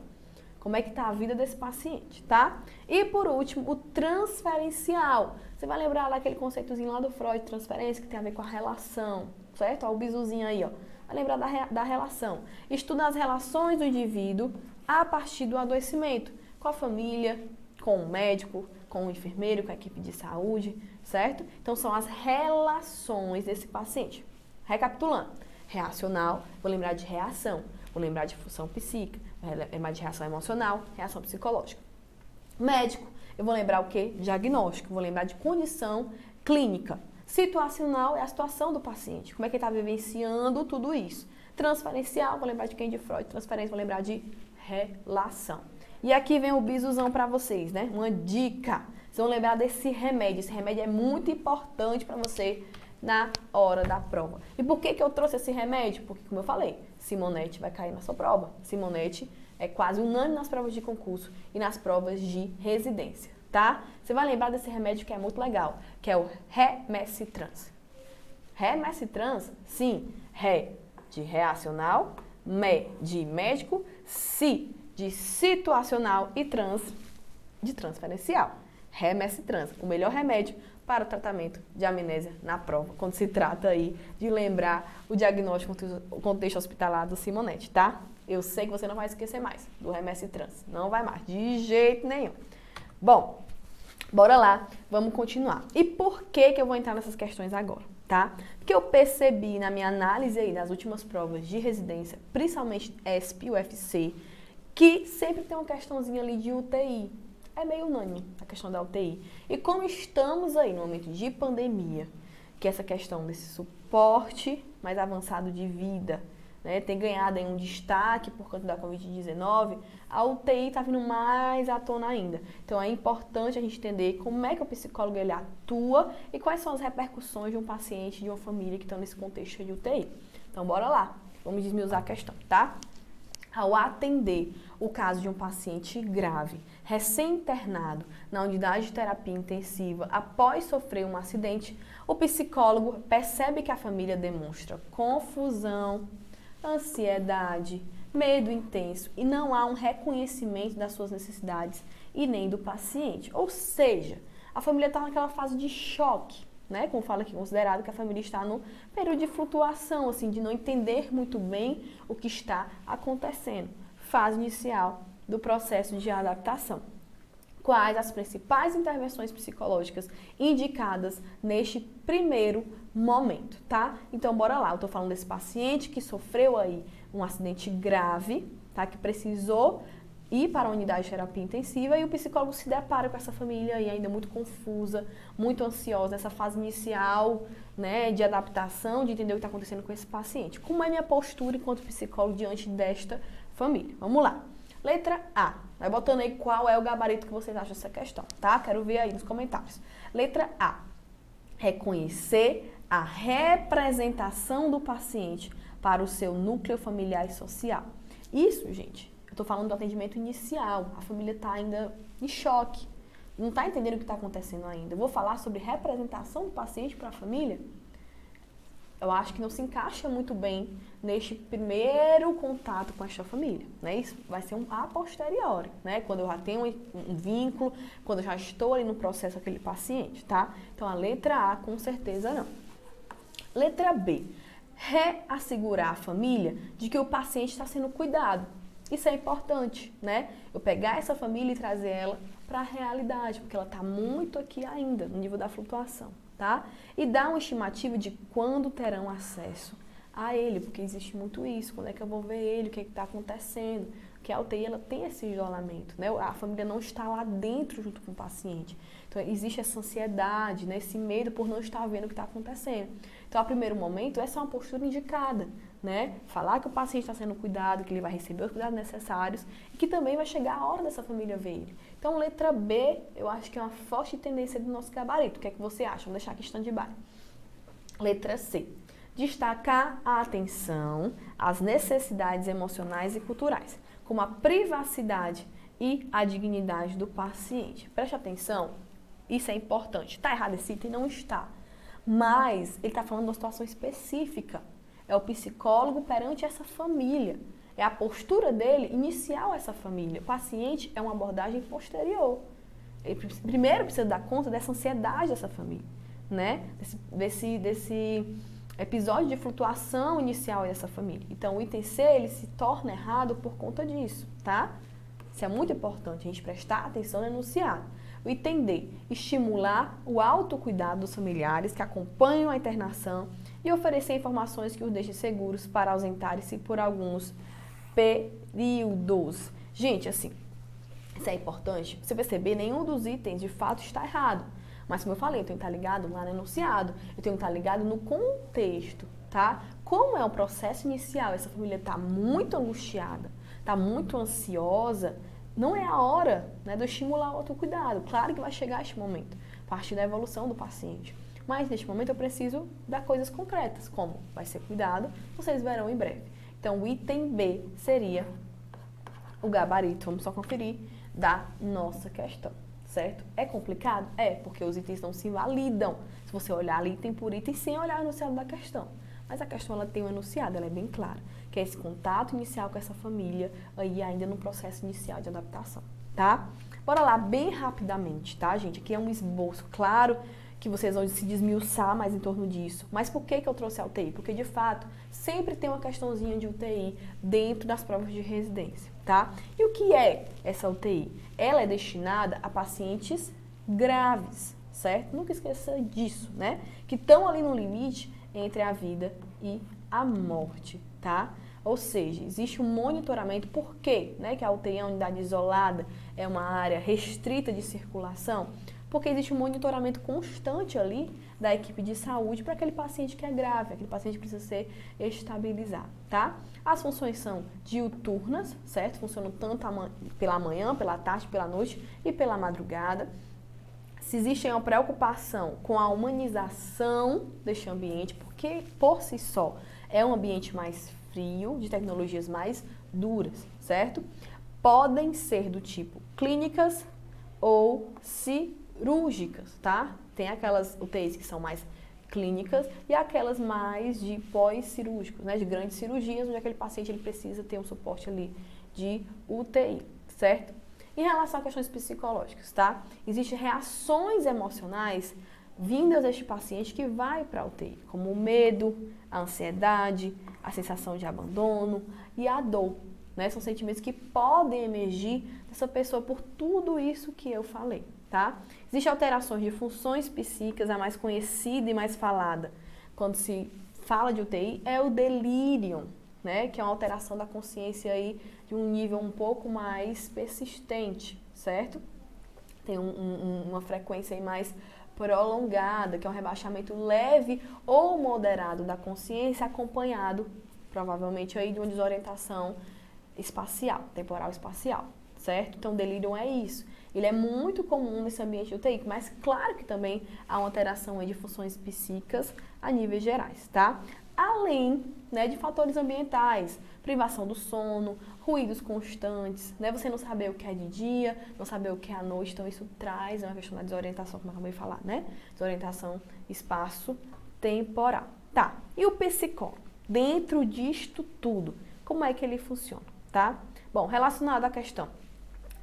Como é que está a vida desse paciente, tá? E por último, o transferencial. Você vai lembrar lá aquele conceitozinho lá do Freud, transferência, que tem a ver com a relação, certo? Ó, o bizuzinho aí, ó. Vai lembrar da relação. Estuda as relações do indivíduo a partir do adoecimento, com a família, com o médico, com o enfermeiro, com a equipe de saúde, certo? Então, são as relações desse paciente. Recapitulando, reacional, vou lembrar de reação, vou lembrar de função psíquica, lembrar de reação emocional, reação psicológica. Médico, eu vou lembrar o quê? Diagnóstico, vou lembrar de condição clínica. Situacional é a situação do paciente, como é que ele está vivenciando tudo isso. Transferencial, vou lembrar de quem de Freud, transferência, vou lembrar de relação. E aqui vem o bisuzão para vocês, né? Uma dica. Vocês vão lembrar desse remédio. Esse remédio é muito importante para você na hora da prova. E por que eu trouxe esse remédio? Porque, como eu falei, Simonetti vai cair na sua prova. Simonetti é quase unânime nas provas de concurso e nas provas de residência, tá? Você vai lembrar desse remédio que é muito legal, que é o Remessitrans. Remessitrans, sim, Ré de reacional, Me de médico, Si de situacional e Trans de transferencial. Remessitrans, o melhor remédio para o tratamento de amnésia na prova, quando se trata aí de lembrar o diagnóstico, o contexto hospitalar do Simonetti, tá? Eu sei que você não vai esquecer mais do Remessitrans, não vai mais, de jeito nenhum. Bom, bora lá, vamos continuar. E por que eu vou entrar nessas questões agora? tá? Porque eu percebi na minha análise aí das últimas provas de residência, principalmente ESP e UFC, que sempre tem uma questãozinha ali de UTI. É meio unânime a questão da UTI. E como estamos aí no momento de pandemia, que essa questão desse suporte mais avançado de vida, né, tem ganhado aí um destaque por conta da Covid-19, a UTI está vindo mais à tona ainda. Então é importante a gente entender como é que o psicólogo ele atua e quais são as repercussões de um paciente, de uma família que estão nesse contexto de UTI. Então bora lá, vamos desmiuçar a questão, tá? Ao atender o caso de um paciente grave, recém-internado na unidade de terapia intensiva após sofrer um acidente, o psicólogo percebe que a família demonstra confusão, ansiedade, medo intenso e não há um reconhecimento das suas necessidades e nem do paciente. Ou seja, a família está naquela fase de choque, né? Como fala aqui, considerado que a família está no período de flutuação, assim, de não entender muito bem o que está acontecendo. Fase inicial do processo de adaptação. Quais as principais intervenções psicológicas indicadas neste primeiro momento, tá? Então, bora lá. Eu tô falando desse paciente que sofreu aí um acidente grave, tá? Que precisou ir para a unidade de terapia intensiva e o psicólogo se depara com essa família aí ainda muito confusa, muito ansiosa, nessa fase inicial, né, de adaptação, de entender o que está acontecendo com esse paciente. Como é minha postura enquanto psicólogo diante desta família? Vamos lá. Letra A. Vai botando aí qual é o gabarito que vocês acham dessa questão, tá? Quero ver aí nos comentários. Letra A. Reconhecer a representação do paciente para o seu núcleo familiar e social. Isso, gente, eu tô falando do atendimento inicial. A família tá ainda em choque. Não tá entendendo o que está acontecendo ainda. Eu vou falar sobre representação do paciente para a família? Eu acho que não se encaixa muito bem neste primeiro contato com esta família, né? Isso vai ser um a posteriori, né? Quando eu já tenho um vínculo, quando eu já estou ali no processo com aquele paciente, tá? Então, a letra A, com certeza não. Letra B. Reassegurar a família de que o paciente está sendo cuidado. Isso é importante, né? Eu pegar essa família e trazer ela para a realidade, porque ela está muito aqui ainda, no nível da flutuação, tá? E dar uma estimativa de quando terão acesso a ele, porque existe muito isso, quando é que eu vou ver ele, o que está acontecendo, porque a UTI ela tem esse isolamento, né? A família não está lá dentro junto com o paciente, então existe essa ansiedade, né? Esse medo por não estar vendo o que está acontecendo. Então, a primeiro momento, essa é uma postura indicada, né? Falar que o paciente está sendo cuidado, que ele vai receber os cuidados necessários e que também vai chegar a hora dessa família ver ele. Então, letra B, eu acho que é uma forte tendência do nosso gabarito. O que é que você acha? Vamos deixar aqui stand-by. Letra C. Destacar a atenção às necessidades emocionais e culturais, como a privacidade e a dignidade do paciente. Preste atenção, isso é importante. Está errado esse item? Não está. Mas ele está falando de uma situação específica. É o psicólogo perante essa família. É a postura dele inicial a essa família. O paciente é uma abordagem posterior. Ele primeiro precisa dar conta dessa ansiedade dessa família, né? Desse episódio de flutuação inicial dessa família. Então, o item C, ele se torna errado por conta disso, tá? Isso é muito importante, a gente prestar atenção no enunciado. O item D, estimular o autocuidado dos familiares que acompanham a internação e oferecer informações que os deixem seguros para ausentarem-se por alguns períodos. Gente, assim, isso é importante. Você perceber, nenhum dos itens de fato está errado. Mas como eu falei, eu tenho que estar ligado lá no enunciado, eu tenho que estar ligado no contexto, tá? Como é o processo inicial, essa família está muito angustiada, está muito ansiosa, não é a hora, né, de eu estimular o autocuidado. Claro que vai chegar este momento, a partir da evolução do paciente. Mas neste momento eu preciso dar coisas concretas, como vai ser cuidado, vocês verão em breve. Então o item B seria o gabarito, vamos só conferir, da nossa questão, certo? É complicado? É, porque os itens não se validam se você olhar ali item por item sem olhar o enunciado da questão. Mas a questão ela tem um enunciado, ela é bem clara, que é esse contato inicial com essa família, aí ainda no processo inicial de adaptação, tá? Bora lá, bem rapidamente, tá, gente? Aqui é um esboço, claro que vocês vão se desmiuçar mais em torno disso. Mas por que eu trouxe a UTI? Porque, de fato, sempre tem uma questãozinha de UTI dentro das provas de residência, tá? E o que é essa UTI? Ela é destinada a pacientes graves, certo? Nunca esqueça disso, né? Que estão ali no limite entre a vida e a morte, tá? Ou seja, existe um monitoramento. Por quê? Né? Que a UTI é uma unidade isolada, é uma área restrita de circulação, porque existe um monitoramento constante ali da equipe de saúde para aquele paciente que é grave, aquele paciente que precisa ser estabilizado, tá? As funções são diuturnas, certo? Funcionam tanto pela manhã, pela tarde, pela noite e pela madrugada. Se existe uma preocupação com a humanização deste ambiente, porque por si só é um ambiente mais frio, de tecnologias mais duras, certo? Podem ser do tipo clínicas ou cirúrgicas, tá? Tem aquelas UTIs que são mais clínicas e aquelas mais de pós-cirúrgicos, né? De grandes cirurgias, onde aquele paciente ele precisa ter um suporte ali de UTI, certo? Em relação a questões psicológicas, tá? Existem reações emocionais vindas deste paciente que vai para a UTI, como o medo, a ansiedade, a sensação de abandono e a dor, né? São sentimentos que podem emergir dessa pessoa por tudo isso que eu falei, tá? Existem alterações de funções psíquicas, a mais conhecida e mais falada quando se fala de UTI é o delírio, né? Que é uma alteração da consciência aí de um nível um pouco mais persistente, certo? Tem uma frequência aí mais prolongada, que é um rebaixamento leve ou moderado da consciência, acompanhado, provavelmente, aí de uma desorientação espacial, temporal espacial, certo? Então, o delírio é isso. Ele é muito comum nesse ambiente UTI, mas claro que também há uma alteração aí de funções psíquicas a níveis gerais, tá? Além, né, de fatores ambientais, privação do sono, ruídos constantes, né, você não saber o que é de dia, não saber o que é à noite, então isso traz uma questão da desorientação, como eu acabei de falar, né? Desorientação espaço-temporal. Tá, e o psicólogo? Dentro disto tudo, como é que ele funciona, tá? Bom, relacionado à questão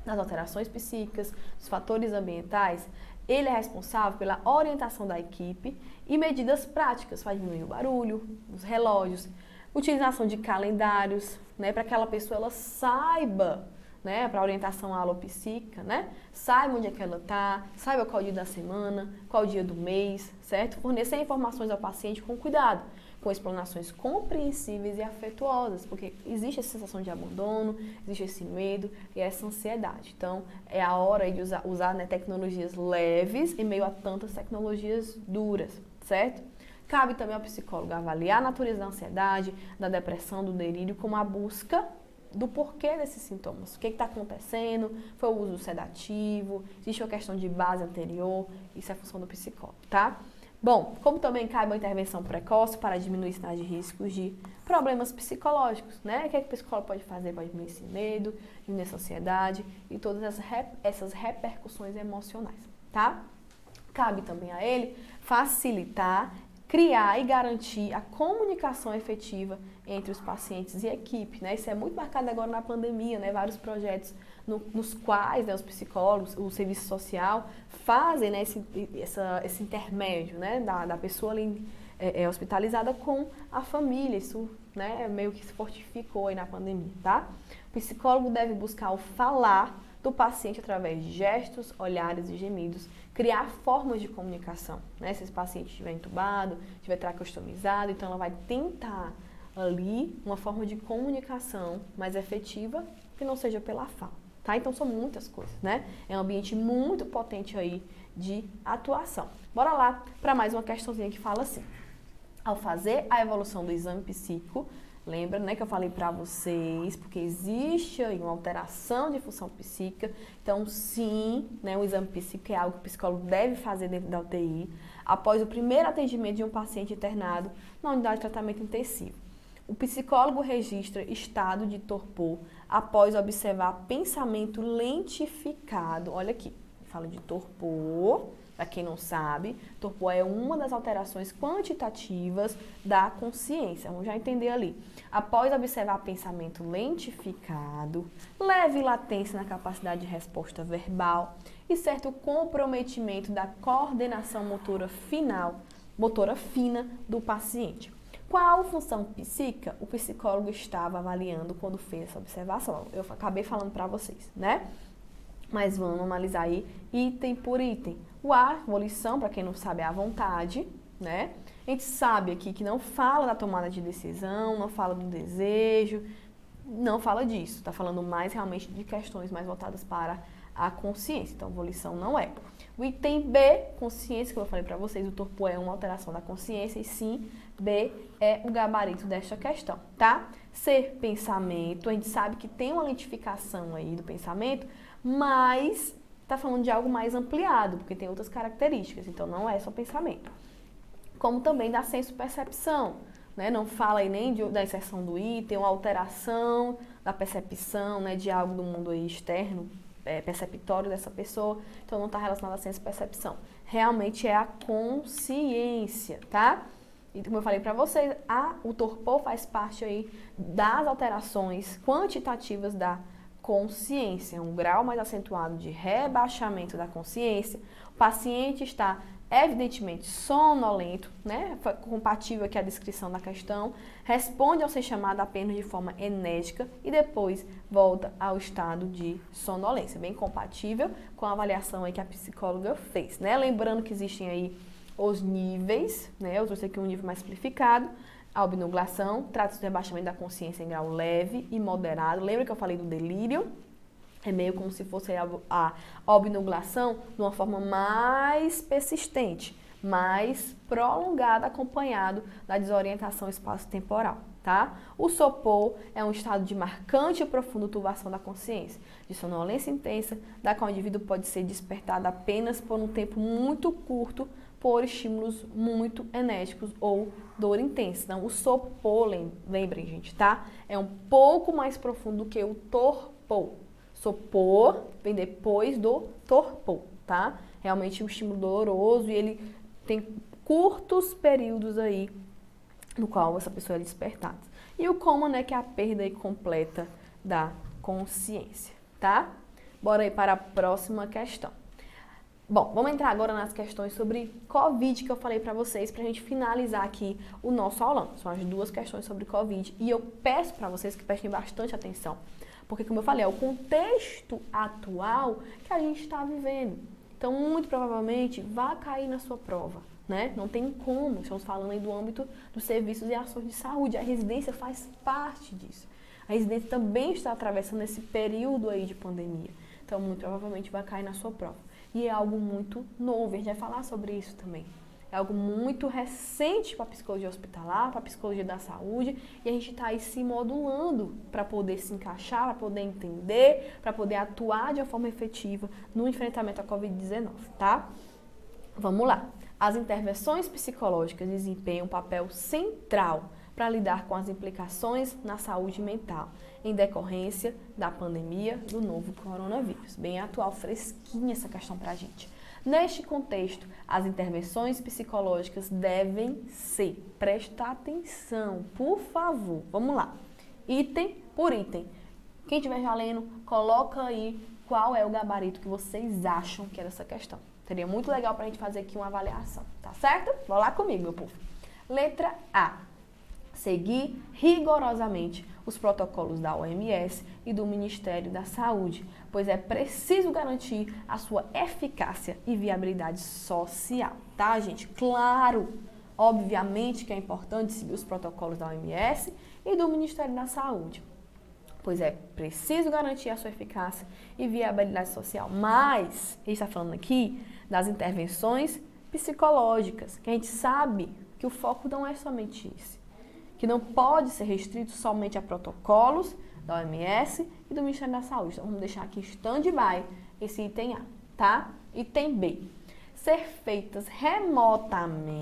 das alterações psíquicas, dos fatores ambientais, ele é responsável pela orientação da equipe e medidas práticas, para diminuir o barulho, os relógios, utilização de calendários, né, para que aquela pessoa ela saiba, né, para orientação alopsíquica, né, saiba onde é que ela está, saiba qual é o dia da semana, qual é o dia do mês, certo? Fornecer informações ao paciente com cuidado, com explanações compreensíveis e afetuosas, porque existe essa sensação de abandono, existe esse medo e essa ansiedade. Então, é a hora de usar né, tecnologias leves em meio a tantas tecnologias duras, certo? Cabe também ao psicólogo avaliar a natureza da ansiedade, da depressão, do delírio, como a busca do porquê desses sintomas. O que está acontecendo? Foi o uso sedativo? Existe uma questão de base anterior? Isso é função do psicólogo, tá? Bom, como também cabe a intervenção precoce para diminuir sinais de riscos de problemas psicológicos, né? O que é que o psicólogo pode fazer para diminuir esse medo, diminuir essa ansiedade e todas essas repercussões emocionais, tá? Cabe também a ele facilitar, criar e garantir a comunicação efetiva entre os pacientes e a equipe, né? Isso é muito marcado agora na pandemia, né? Vários projetos nos quais né, os psicólogos, o serviço social fazem né, esse intermédio né, da pessoa ali, hospitalizada com a família. Isso né, meio que se fortificou aí na pandemia, tá? O psicólogo deve buscar o falar do paciente através de gestos, olhares e gemidos, criar formas de comunicação, né? Se esse paciente estiver entubado, estiver tracostomizado, então ela vai tentar ali uma forma de comunicação mais efetiva que não seja pela fala. Tá? Então são muitas coisas, né? É um ambiente muito potente aí de atuação. Bora lá para mais uma questãozinha que fala assim. Ao fazer a evolução do exame psíquico, lembra, né, que eu falei para vocês, porque existe aí uma alteração de função psíquica, então sim, né, o exame psíquico é algo que o psicólogo deve fazer dentro da UTI, após o primeiro atendimento de um paciente internado na unidade de tratamento intensivo. O psicólogo registra estado de torpor após observar pensamento lentificado. Olha aqui, fala de torpor, para quem não sabe, torpor é uma das alterações quantitativas da consciência. Vamos já entender ali. Após observar pensamento lentificado, leve latência na capacidade de resposta verbal e certo comprometimento da coordenação motora fina do paciente. Qual função psíquica o psicólogo estava avaliando quando fez essa observação? Eu acabei falando para vocês, né? Mas vamos analisar aí item por item. O A, volição, para quem não sabe, é a vontade, né? A gente sabe aqui que não fala da tomada de decisão, não fala do desejo, não fala disso. Está falando mais realmente de questões mais voltadas para a consciência. Então, volição não é. O item B, consciência, que eu falei para vocês, o torpor é uma alteração da consciência e sim, B é o gabarito desta questão, tá? C, pensamento, a gente sabe que tem uma lentificação aí do pensamento, mas está falando de algo mais ampliado, porque tem outras características, então não é só pensamento. Como também da senso-percepção, né? Não fala aí nem da inserção do item, uma alteração da percepção, né? De algo do mundo aí externo, perceptório dessa pessoa, então não está relacionado à senso-percepção. Realmente é a consciência, tá? E como eu falei para vocês, o torpor faz parte aí das alterações quantitativas da consciência, um grau mais acentuado de rebaixamento da consciência. O paciente está evidentemente sonolento, né? Compatível aqui a descrição da questão, responde ao ser chamado apenas de forma enérgica e depois volta ao estado de sonolência, bem compatível com a avaliação aí que a psicóloga fez, né? Lembrando que existem aí os níveis, né? Eu trouxe aqui um nível mais simplificado. A obnublação trata-se do rebaixamento da consciência em grau leve e moderado. Lembra que eu falei do delírio? É meio como se fosse a obnublação de uma forma mais persistente, mais prolongada, acompanhado da desorientação espaço-temporal, tá? O sopor é um estado de marcante e profunda turbação da consciência, de sonolência intensa, da qual o indivíduo pode ser despertado apenas por um tempo muito curto, por estímulos muito enérgicos ou dor intensa. Então, o sopor, lembrem, gente, tá? É um pouco mais profundo do que o torpor. Sopor vem depois do torpor, tá? Realmente um estímulo doloroso e ele tem curtos períodos aí no qual essa pessoa é despertada. E o coma, né, que é a perda aí completa da consciência, tá? Bora aí para a próxima questão. Bom, vamos entrar agora nas questões sobre Covid que eu falei para vocês, para a gente finalizar aqui o nosso aulão. São as duas questões sobre Covid e eu peço para vocês que prestem bastante atenção, porque, como eu falei, é o contexto atual que a gente está vivendo. Então, muito provavelmente, vai cair na sua prova, né? Não tem como, estamos falando aí do âmbito dos serviços e ações de saúde. A residência faz parte disso. A residência também está atravessando esse período aí de pandemia. Então, muito provavelmente, vai cair na sua prova. E é algo muito novo, a gente vai falar sobre isso também. É algo muito recente para a psicologia hospitalar, para a psicologia da saúde, e a gente está aí se modulando para poder se encaixar, para poder entender, para poder atuar de uma forma efetiva no enfrentamento à Covid-19, tá? Vamos lá. As intervenções psicológicas desempenham um papel central para lidar com as implicações na saúde mental, em decorrência da pandemia do novo coronavírus. Bem atual, fresquinha essa questão para a gente. Neste contexto, as intervenções psicológicas devem ser, presta atenção, por favor, vamos lá, item por item. Quem estiver já lendo, coloca aí qual é o gabarito que vocês acham que era essa questão. Seria muito legal para a gente fazer aqui uma avaliação, tá certo? Vão lá comigo, meu povo. Letra A. Seguir rigorosamente os protocolos da OMS e do Ministério da Saúde, pois é preciso garantir a sua eficácia e viabilidade social, tá, gente? Claro, obviamente que é importante seguir os protocolos da OMS e do Ministério da Saúde, pois é preciso garantir a sua eficácia e viabilidade social, mas a gente está falando aqui das intervenções psicológicas, que a gente sabe que o foco não é somente esse, que não pode ser restrito somente a protocolos da OMS e do Ministério da Saúde. Então, vamos deixar aqui stand-by esse item A, tá? Item B. Ser feitas remotamente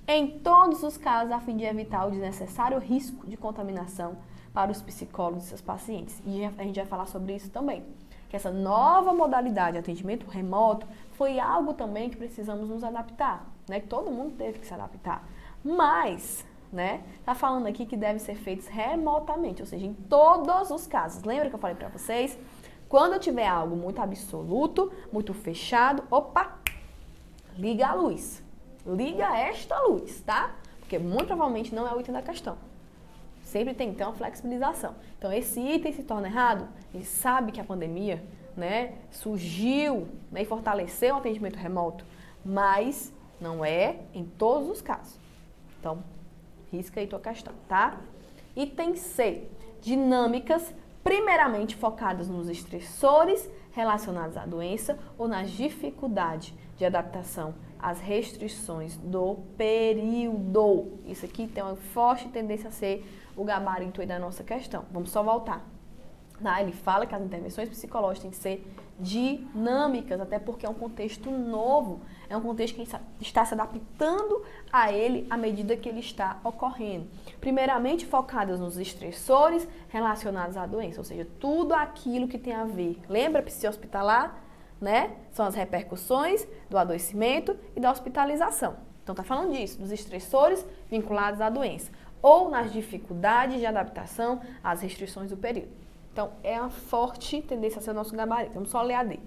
em todos os casos a fim de evitar o desnecessário risco de contaminação para os psicólogos e seus pacientes. E a gente vai falar sobre isso também. Que essa nova modalidade de atendimento remoto foi algo também que precisamos nos adaptar, né? Que todo mundo teve que se adaptar. Mas, né, tá falando aqui que devem ser feitos remotamente, ou seja, em todos os casos. Lembra que eu falei para vocês? Quando eu tiver algo muito absoluto, muito fechado, opa, liga a luz. Liga esta luz, tá? Porque muito provavelmente não é o item da questão. Sempre tem que ter uma flexibilização. Então, esse item se torna errado, ele sabe que a pandemia né, surgiu, né, e fortaleceu o atendimento remoto, mas não é em todos os casos. Então, risca aí tua questão, tá? Item C, dinâmicas primeiramente focadas nos estressores relacionados à doença ou nas dificuldades de adaptação às restrições do período. Isso aqui tem uma forte tendência a ser o gabarito aí da nossa questão. Vamos só voltar. Ele fala que as intervenções psicológicas têm que ser dinâmicas, até porque é um contexto novo, é um contexto que está se adaptando a ele à medida que ele está ocorrendo. Primeiramente, focadas nos estressores relacionados à doença, ou seja, tudo aquilo que tem a ver. Lembra, psico-hospitalar, né? São as repercussões do adoecimento e da hospitalização. Então, está falando disso, dos estressores vinculados à doença, ou nas dificuldades de adaptação às restrições do período. Então, é uma forte tendência a ser o nosso gabarito. Vamos só ler a D.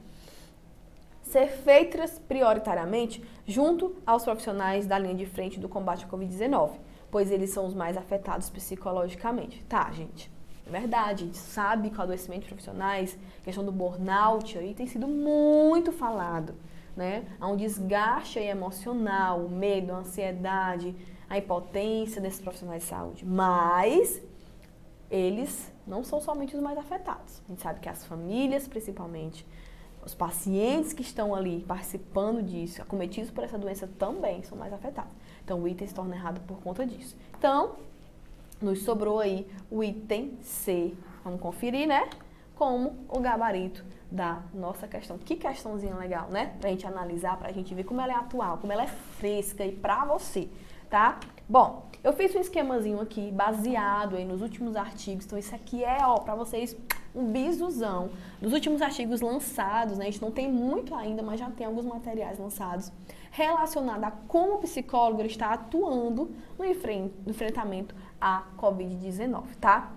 Ser feitas prioritariamente junto aos profissionais da linha de frente do combate à Covid-19, pois eles são os mais afetados psicologicamente. Tá, gente? É verdade, a gente sabe que o adoecimento de profissionais, a questão do burnout aí tem sido muito falado, né? Há um desgaste aí emocional, o medo, a ansiedade, a impotência desses profissionais de saúde. Mas eles não são somente os mais afetados. A gente sabe que as famílias, principalmente, os pacientes que estão ali participando disso, acometidos por essa doença, também são mais afetados. Então, o item se torna errado por conta disso. Então, nos sobrou aí o item C. Vamos conferir, né? Como o gabarito da nossa questão. Que questãozinha legal, né? Pra gente analisar, pra gente ver como ela é atual, como ela é fresca aí pra você, tá? Bom, eu fiz um esquemazinho aqui baseado aí nos últimos artigos. Então, isso aqui é, pra vocês, um bisuzão dos últimos artigos lançados, né? A gente não tem muito ainda, mas já tem alguns materiais lançados relacionados a como o psicólogo está atuando no enfrentamento à Covid-19, tá?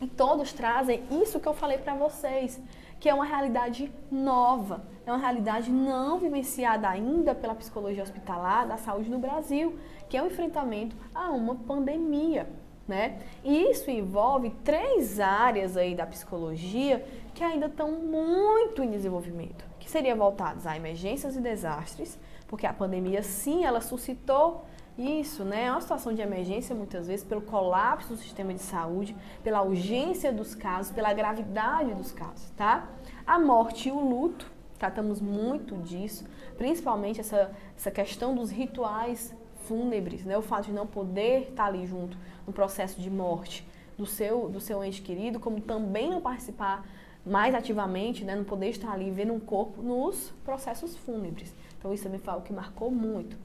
E todos trazem isso que eu falei para vocês, que é uma realidade nova, é uma realidade não vivenciada ainda pela psicologia hospitalar da saúde no Brasil, que é o enfrentamento a uma pandemia, né? E isso envolve 3 áreas aí da psicologia que ainda estão muito em desenvolvimento, que seriam voltadas a emergências e desastres, porque a pandemia, sim, ela suscitou isso, né? É uma situação de emergência, muitas vezes, pelo colapso do sistema de saúde, pela urgência dos casos, pela gravidade dos casos, tá? A morte e o luto, tratamos muito disso, principalmente essa questão dos rituais fúnebres, né? O fato de não poder estar ali junto no processo de morte do seu ente querido, como também não participar mais ativamente, né? Não poder estar ali vendo um corpo nos processos fúnebres. Então, isso também foi algo que marcou muito.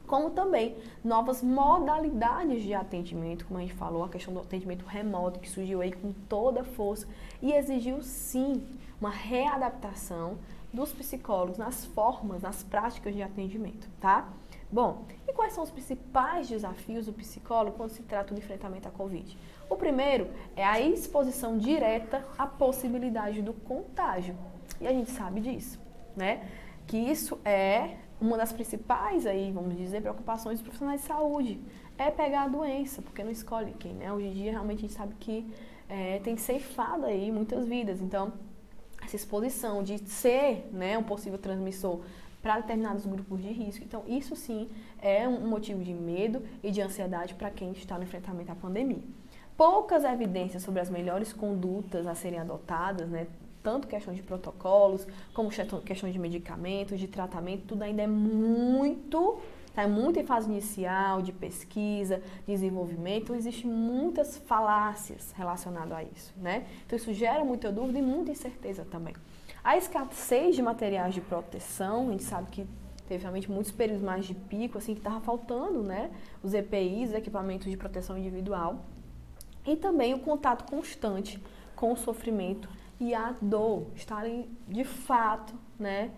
Como também novas modalidades de atendimento, como a gente falou, a questão do atendimento remoto, que surgiu aí com toda a força e exigiu, sim, uma readaptação dos psicólogos nas formas, nas práticas de atendimento, tá? Bom, e quais são os principais desafios do psicólogo quando se trata do enfrentamento à Covid? O primeiro é a exposição direta à possibilidade do contágio. E a gente sabe disso, né? Que isso é uma das principais aí, vamos dizer, preocupações dos profissionais de saúde. É pegar a doença, porque não escolhe quem, né? Hoje em dia, realmente, a gente sabe que tem ceifado aí muitas vidas. Então, essa exposição de ser, né, um possível transmissor para determinados grupos de risco. Então, isso sim é um motivo de medo e de ansiedade para quem está no enfrentamento à pandemia. Poucas evidências sobre as melhores condutas a serem adotadas, né? Tanto questões de protocolos, como questões de medicamentos, de tratamento, tudo ainda é muito em fase inicial, de pesquisa, desenvolvimento. Então, existem muitas falácias relacionadas a isso, né? Então, isso gera muita dúvida e muita incerteza também. A escassez de materiais de proteção, a gente sabe que teve realmente muitos períodos mais de pico, assim, que estava faltando, né? Os EPIs, equipamentos de proteção individual. E também o contato constante com o sofrimento e a dor, estarem de fato, né,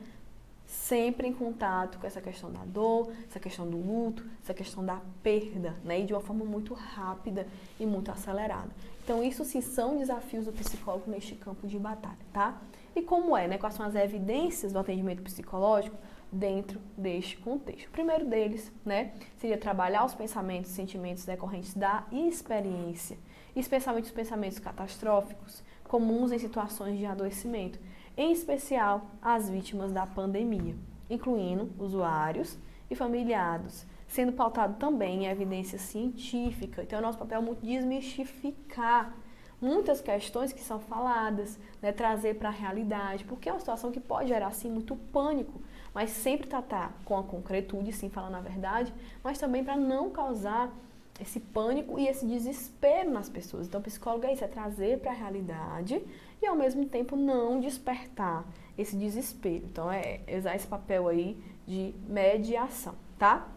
sempre em contato com essa questão da dor, essa questão do luto, essa questão da perda, né, e de uma forma muito rápida e muito acelerada. Então, isso sim são desafios do psicólogo neste campo de batalha, tá? E como é, né, quais são as evidências do atendimento psicológico dentro deste contexto? O primeiro deles, né, seria trabalhar os pensamentos e sentimentos decorrentes da experiência, especialmente os pensamentos catastróficos, comuns em situações de adoecimento. em especial às vítimas da pandemia, incluindo usuários e familiares, sendo pautado também em evidência científica. Então, é nosso papel muito desmistificar muitas questões que são faladas, né, trazer para a realidade, porque é uma situação que pode gerar, sim, muito pânico, mas sempre tratar com a concretude, sim, falando a verdade, mas também para não causar esse pânico e esse desespero nas pessoas. Então, psicólogo é isso, é trazer para a realidade e, ao mesmo tempo, não despertar esse desespero. Então, é usar esse papel aí de mediação, tá?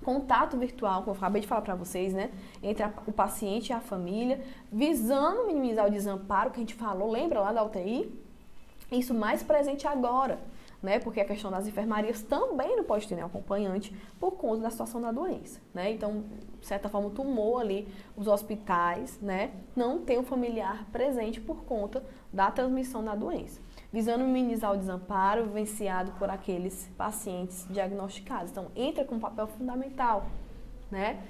Contato virtual, como eu acabei de falar para vocês, né? Entre o paciente e a família, visando minimizar o desamparo que a gente falou, lembra lá da UTI? Isso mais presente agora, né? Porque a questão das enfermarias também não pode ter nenhum acompanhante por conta da situação da doença, né? Então, de certa forma, tomou ali os hospitais, né? Não tem um familiar presente por conta da transmissão da doença, visando minimizar o desamparo vivenciado por aqueles pacientes diagnosticados. Então, entra com um papel fundamental, né?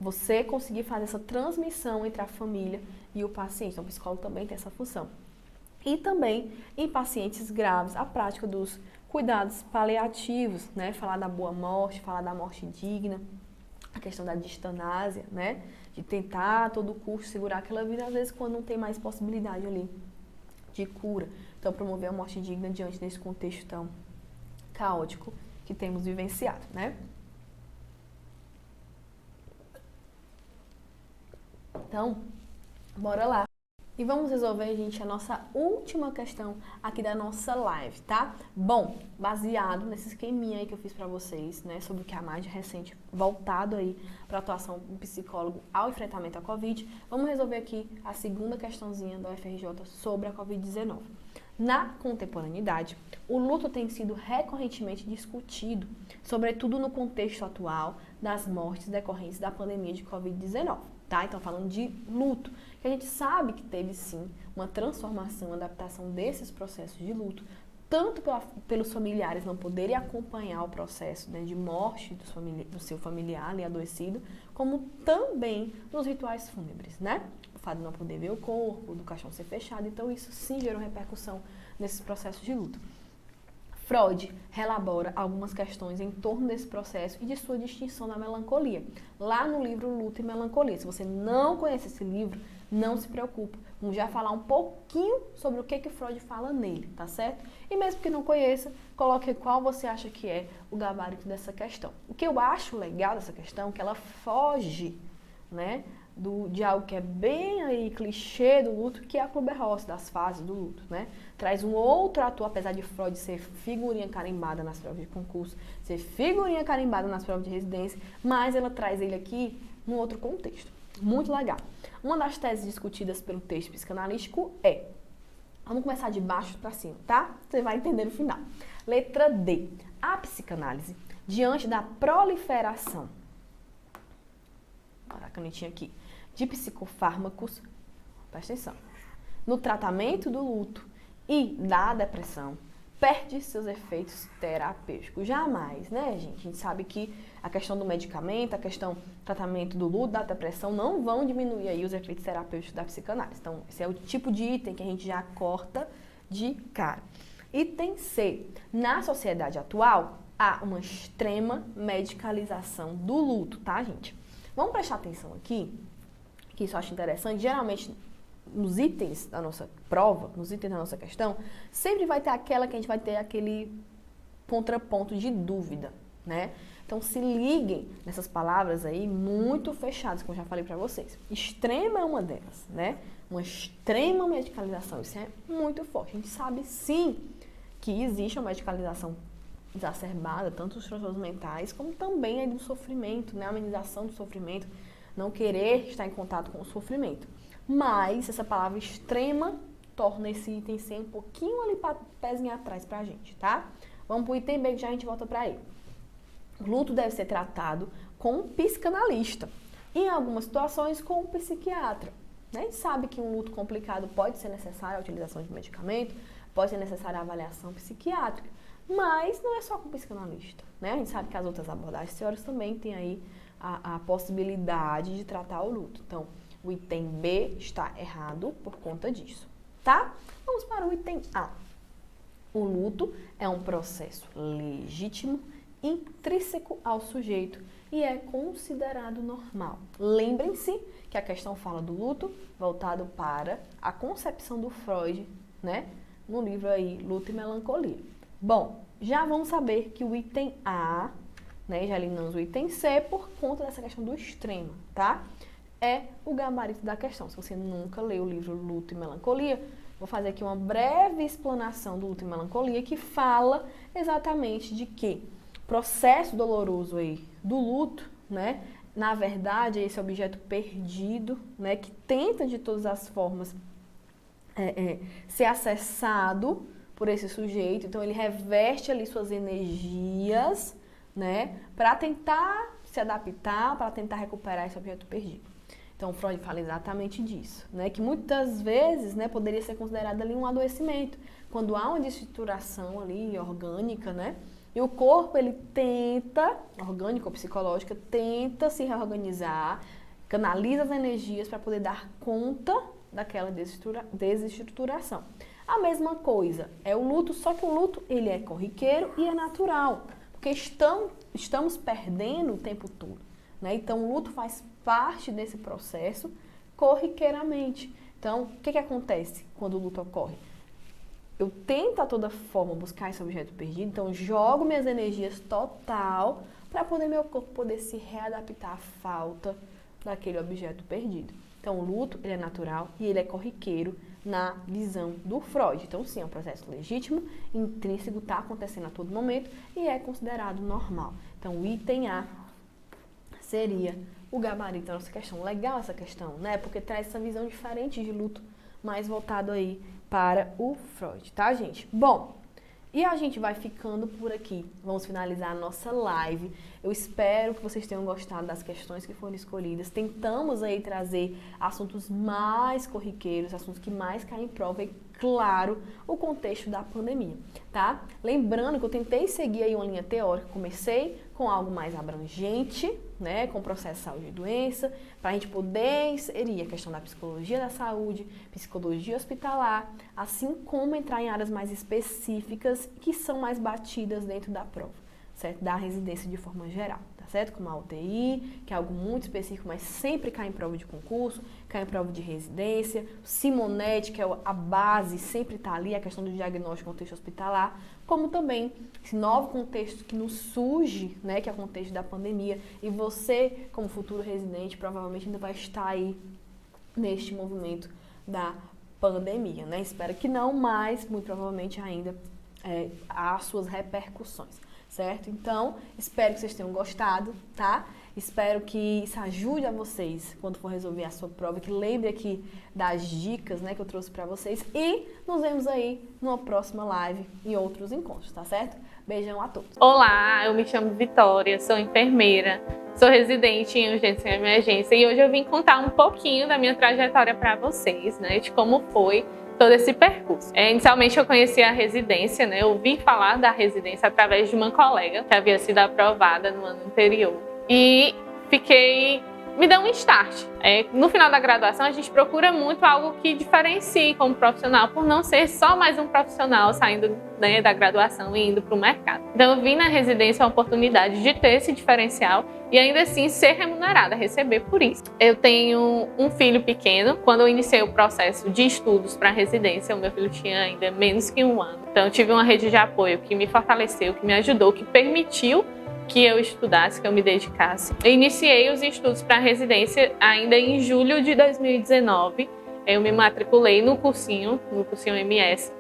Você conseguir fazer essa transmissão entre a família e o paciente. Então, o psicólogo também tem essa função. E também, em pacientes graves, a prática dos cuidados paliativos, né? Falar da boa morte, falar da morte digna, a questão da distanásia, né? De tentar a todo custo segurar aquela vida, às vezes quando não tem mais possibilidade ali de cura. Então, promover a morte digna diante desse contexto tão caótico que temos vivenciado, né? Então, bora lá. E vamos resolver, gente, a nossa última questão aqui da nossa live, tá? Bom, baseado nesse esqueminha aí que eu fiz pra vocês, né, sobre o que é mais recente, voltado aí pra atuação do psicólogo ao enfrentamento à Covid, vamos resolver aqui a segunda questãozinha da UFRJ sobre a Covid-19. Na contemporaneidade, o luto tem sido recorrentemente discutido, sobretudo no contexto atual das mortes decorrentes da pandemia de Covid-19, tá? Então, falando de luto, que a gente sabe que teve, sim, uma transformação, uma adaptação desses processos de luto, tanto pelos familiares não poderem acompanhar o processo, né, de morte do seu familiar ali adoecido, como também nos rituais fúnebres, né? O fato de não poder ver o corpo, do caixão ser fechado, então isso sim gerou repercussão nesses processos de luto. Freud relabora algumas questões em torno desse processo e de sua distinção da melancolia, lá no livro Luto e Melancolia. Se você não conhece esse livro, não se preocupe, vamos já falar um pouquinho sobre o que Freud fala nele, tá certo? E mesmo que não conheça, coloque qual você acha que é o gabarito dessa questão. O que eu acho legal dessa questão é que ela foge, né, de algo que é bem aí clichê do luto, que é a Kübler-Ross, das fases do luto, né? Traz um outro ator, apesar de Freud ser figurinha carimbada nas provas de concurso, ser figurinha carimbada nas provas de residência, mas ela traz ele aqui num outro contexto. Muito legal. Uma das teses discutidas pelo texto psicanalítico é, vamos começar de baixo para cima, tá? Você vai entender no final. Letra D. A psicanálise, diante da proliferação, olha a canetinha aqui, de psicofármacos, presta atenção, no tratamento do luto e da depressão, perde seus efeitos terapêuticos. Jamais, né, gente? A gente sabe que a questão do medicamento, a questão do tratamento do luto, da depressão, não vão diminuir aí os efeitos terapêuticos da psicanálise. Então, esse é o tipo de item que a gente já corta de cara. Item C. Na sociedade atual, há uma extrema medicalização do luto, tá, gente? Vamos prestar atenção aqui, que isso eu acho interessante. Geralmente, nos itens da nossa prova, nos itens da nossa questão, sempre vai ter aquela que a gente vai ter aquele contraponto de dúvida, né? Então, se liguem nessas palavras aí muito fechadas, como eu já falei pra vocês. Extrema é uma delas, né? Uma extrema medicalização, isso é muito forte. A gente sabe, sim, que existe uma medicalização exacerbada, tanto dos transtornos mentais, como também do sofrimento, né? A amenização do sofrimento, não querer estar em contato com o sofrimento. Mas essa palavra extrema torna esse item C um pouquinho ali para pezinho atrás pra gente, tá? Vamos pro item B que já a gente volta pra ele. O luto deve ser tratado com um psicanalista. Em algumas situações, com um psiquiatra. Né? A gente sabe que um luto complicado pode ser necessária a utilização de medicamento, pode ser necessária a avaliação psiquiátrica, mas não é só com psicanalista. Né? A gente sabe que as outras abordagens teóricas também têm aí a possibilidade de tratar o luto. Então, o item B está errado por conta disso, tá? Vamos para o item A. O luto é um processo legítimo, intrínseco ao sujeito e é considerado normal. Lembrem-se que a questão fala do luto voltado para a concepção do Freud, né? No livro aí, Luto e Melancolia. Bom, já vamos saber que o item A, né, já eliminamos o item C por conta dessa questão do extremo, tá? É o gabarito da questão. Se você nunca leu o livro Luto e Melancolia, vou fazer aqui uma breve explanação do Luto e Melancolia que fala exatamente de que o processo doloroso aí do luto, né, na verdade é esse objeto perdido, né, que tenta de todas as formas ser acessado por esse sujeito. Então ele reveste ali suas energias, né, para tentar se adaptar, para tentar recuperar esse objeto perdido. Então Freud fala exatamente disso, né, que muitas vezes, né, poderia ser considerado ali um adoecimento, quando há uma desestruturação ali orgânica, né, e o corpo ele tenta, orgânico ou psicológica, tenta se reorganizar, canaliza as energias para poder dar conta daquela desestruturação. A mesma coisa é o luto, só que o luto ele é corriqueiro e é natural, porque estamos perdendo o tempo todo, né? Então o luto faz parte desse processo corriqueiramente. Então, o que acontece quando o luto ocorre? Eu tento a toda forma buscar esse objeto perdido, então jogo minhas energias total para poder meu corpo poder se readaptar à falta daquele objeto perdido. Então, o luto ele é natural e ele é corriqueiro na visão do Freud. Então, sim, é um processo legítimo, intrínseco, está acontecendo a todo momento e é considerado normal. Então, o item A seria o gabarito da nossa questão. Legal essa questão, né? Porque traz essa visão diferente de luto, mais voltado aí para o Freud, tá, gente? Bom, e a gente vai ficando por aqui. Vamos finalizar a nossa live. Eu espero que vocês tenham gostado das questões que foram escolhidas. Tentamos aí trazer assuntos mais corriqueiros, assuntos que mais caem em prova e, claro, o contexto da pandemia, tá? Lembrando que eu tentei seguir aí uma linha teórica. Comecei com algo mais abrangente, né, com o processo de saúde e doença, para a gente poder inserir a questão da psicologia da saúde, psicologia hospitalar, assim como entrar em áreas mais específicas que são mais batidas dentro da prova, certo? Da residência de forma geral, tá certo? Como a UTI, que é algo muito específico, mas sempre cai em prova de concurso, cai em prova de residência, Simonete, que é a base, sempre está ali, a questão do diagnóstico no contexto hospitalar, como também esse novo contexto que nos surge, né, que é o contexto da pandemia, e você, como futuro residente, provavelmente ainda vai estar aí neste movimento da pandemia, né? Espero que não, mas muito provavelmente ainda há suas repercussões, certo? Então, espero que vocês tenham gostado, tá? Espero que isso ajude a vocês quando for resolver a sua prova, que lembre aqui das dicas, né, que eu trouxe para vocês. E nos vemos aí numa próxima live e outros encontros, tá certo? Beijão a todos. Olá, eu me chamo Vitória, sou enfermeira, sou residente em urgência e emergência e hoje eu vim contar um pouquinho da minha trajetória para vocês, né, de como foi todo esse percurso. Inicialmente eu conheci a residência, né, eu ouvi falar da residência através de uma colega que havia sido aprovada no ano anterior. E me deu um start. No final da graduação, a gente procura muito algo que diferencie como profissional, por não ser só mais um profissional saindo, né, da graduação e indo para o mercado. Então, eu vi na residência a oportunidade de ter esse diferencial e ainda assim ser remunerada, receber por isso. Eu tenho um filho pequeno. Quando eu iniciei o processo de estudos para a residência, o meu filho tinha ainda menos que 1 ano. Então, eu tive uma rede de apoio que me fortaleceu, que me ajudou, que permitiu que eu estudasse, que eu me dedicasse. Eu iniciei os estudos para a residência ainda em julho de 2019. Eu me matriculei no cursinho MS.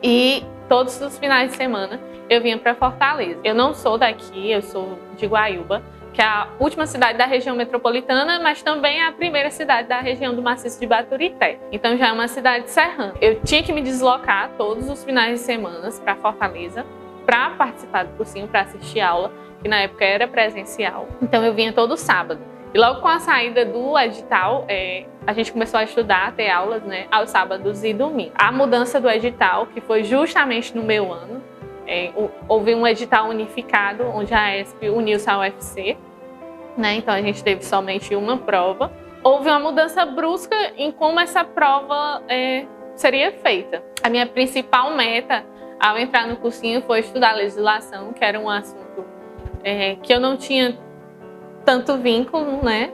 E todos os finais de semana eu vinha para Fortaleza. Eu não sou daqui, eu sou de Guaiúba, que é a última cidade da região metropolitana, mas também é a primeira cidade da região do maciço de Baturité. Então já é uma cidade serrana. Eu tinha que me deslocar todos os finais de semana para Fortaleza, para participar do cursinho, para assistir aula, que na época era presencial. Então eu vinha todo sábado. E logo com a saída do edital, a gente começou a estudar, a ter aulas, né, aos sábados e domingos. A mudança do edital, que foi justamente no meu ano, houve um edital unificado, onde a ESP uniu-se à UFC, né, então a gente teve somente uma prova. Houve uma mudança brusca em como essa prova seria feita. A minha principal meta ao entrar no cursinho, foi estudar legislação, que era um assunto que eu não tinha tanto vínculo, né?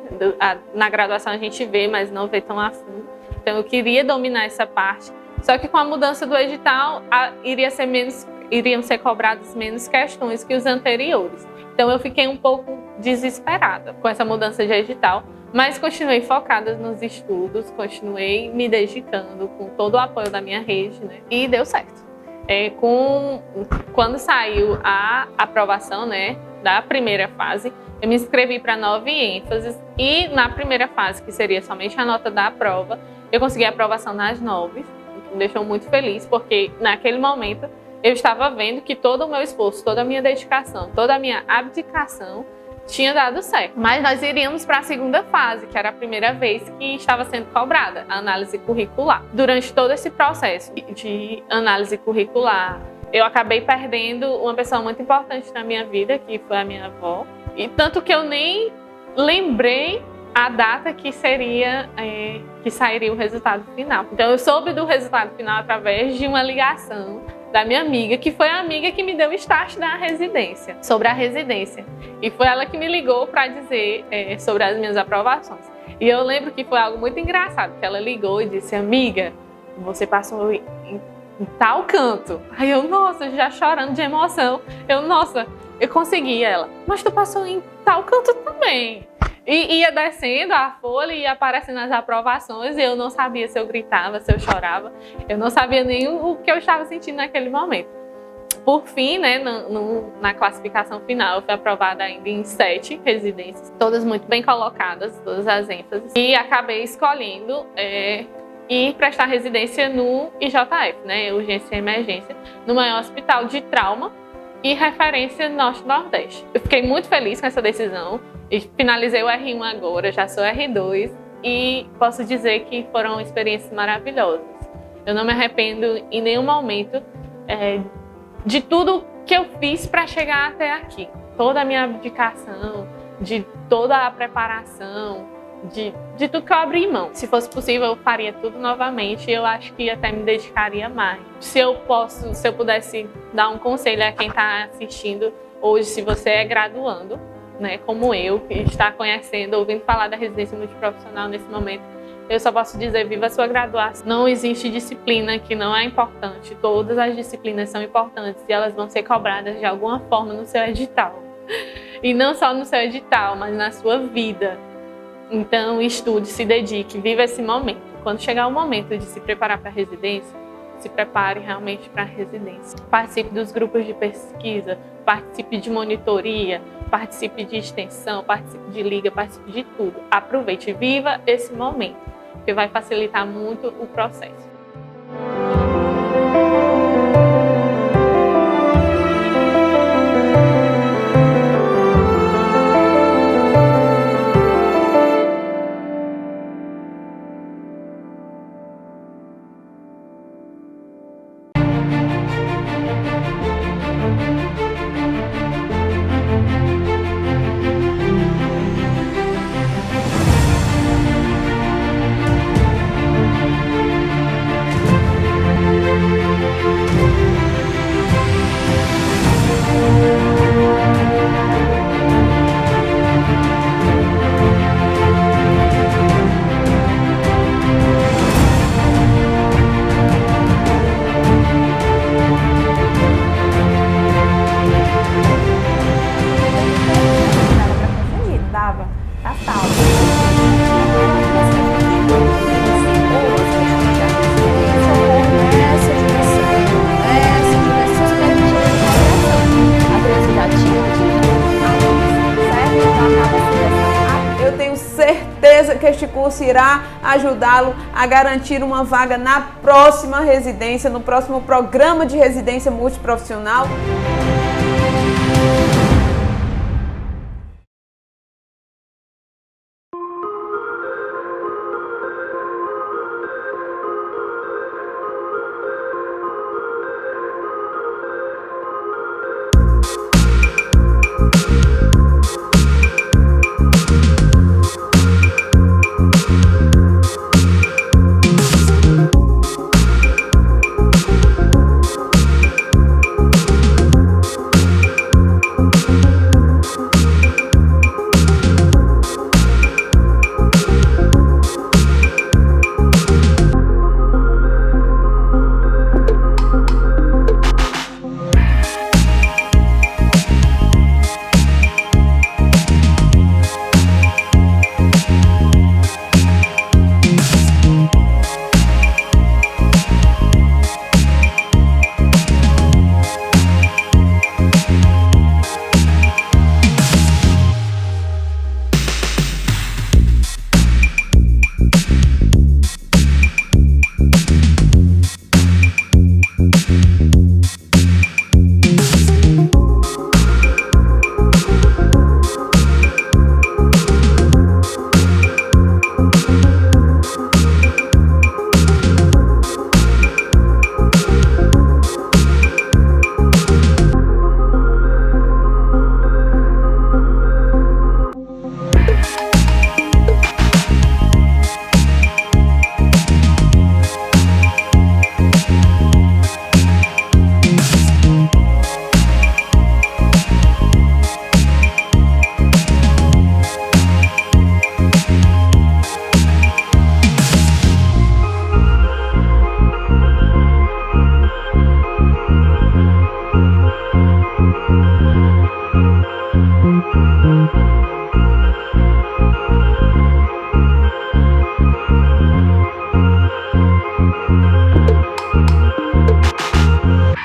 Na graduação a gente vê, mas não vê tão a fundo. Então eu queria dominar essa parte. Só que com a mudança do edital, iriam ser cobradas menos questões que os anteriores. Então eu fiquei um pouco desesperada com essa mudança de edital, mas continuei focada nos estudos, continuei me dedicando com todo o apoio da minha rede, né? E deu certo. Quando saiu a aprovação, né, da primeira fase, eu me inscrevi para 9 ênfases e na primeira fase, que seria somente a nota da prova, eu consegui a aprovação nas 9, o que me deixou muito feliz, porque naquele momento eu estava vendo que todo o meu esforço, toda a minha dedicação, toda a minha abdicação tinha dado certo. Mas nós iríamos para a segunda fase, que era a primeira vez que estava sendo cobrada, a análise curricular. Durante todo esse processo de análise curricular, eu acabei perdendo uma pessoa muito importante na minha vida, que foi a minha avó. E tanto que eu nem lembrei a data que sairia o resultado final. Então eu soube do resultado final através de uma ligação da minha amiga, que foi a amiga que me deu o start da residência, sobre a residência. E foi ela que me ligou para dizer sobre as minhas aprovações. E eu lembro que foi algo muito engraçado, que ela ligou e disse: amiga, você passou em tal canto. Aí eu, nossa, já chorando de emoção. Eu consegui. Ela, mas tu passou em tal canto também. E ia descendo a folha e ia aparecendo as aprovações e eu não sabia se eu gritava, se eu chorava. Eu não sabia nem o que eu estava sentindo naquele momento. Por fim, né, na classificação final, eu fui aprovada ainda em 7 residências, todas muito bem colocadas, todas as ênfases. E acabei escolhendo ir prestar residência no IJF, né, Urgência e Emergência, no maior hospital de trauma e referência Norte-Nordeste. Eu fiquei muito feliz com essa decisão. E finalizei o R1 agora, já sou R2 e posso dizer que foram experiências maravilhosas. Eu não me arrependo em nenhum momento de tudo que eu fiz para chegar até aqui. Toda a minha abdicação, de toda a preparação, de tudo que eu abri mão. Se fosse possível, eu faria tudo novamente e eu acho que até me dedicaria mais. Se eu pudesse dar um conselho a quem está assistindo hoje, se você é graduando, né, como eu, que está conhecendo, ouvindo falar da residência multiprofissional nesse momento, eu só posso dizer: viva a sua graduação. Não existe disciplina que não é importante. Todas as disciplinas são importantes e elas vão ser cobradas de alguma forma no seu edital. E não só no seu edital, mas na sua vida. Então, estude, se dedique, viva esse momento. Quando chegar o momento de se preparar para a residência, se prepare realmente para a residência. Participe dos grupos de pesquisa, participe de monitoria, participe de extensão, participe de liga, participe de tudo. Aproveite, viva esse momento, que vai facilitar muito o processo. Que este curso irá ajudá-lo a garantir uma vaga na próxima residência, no próximo programa de residência multiprofissional.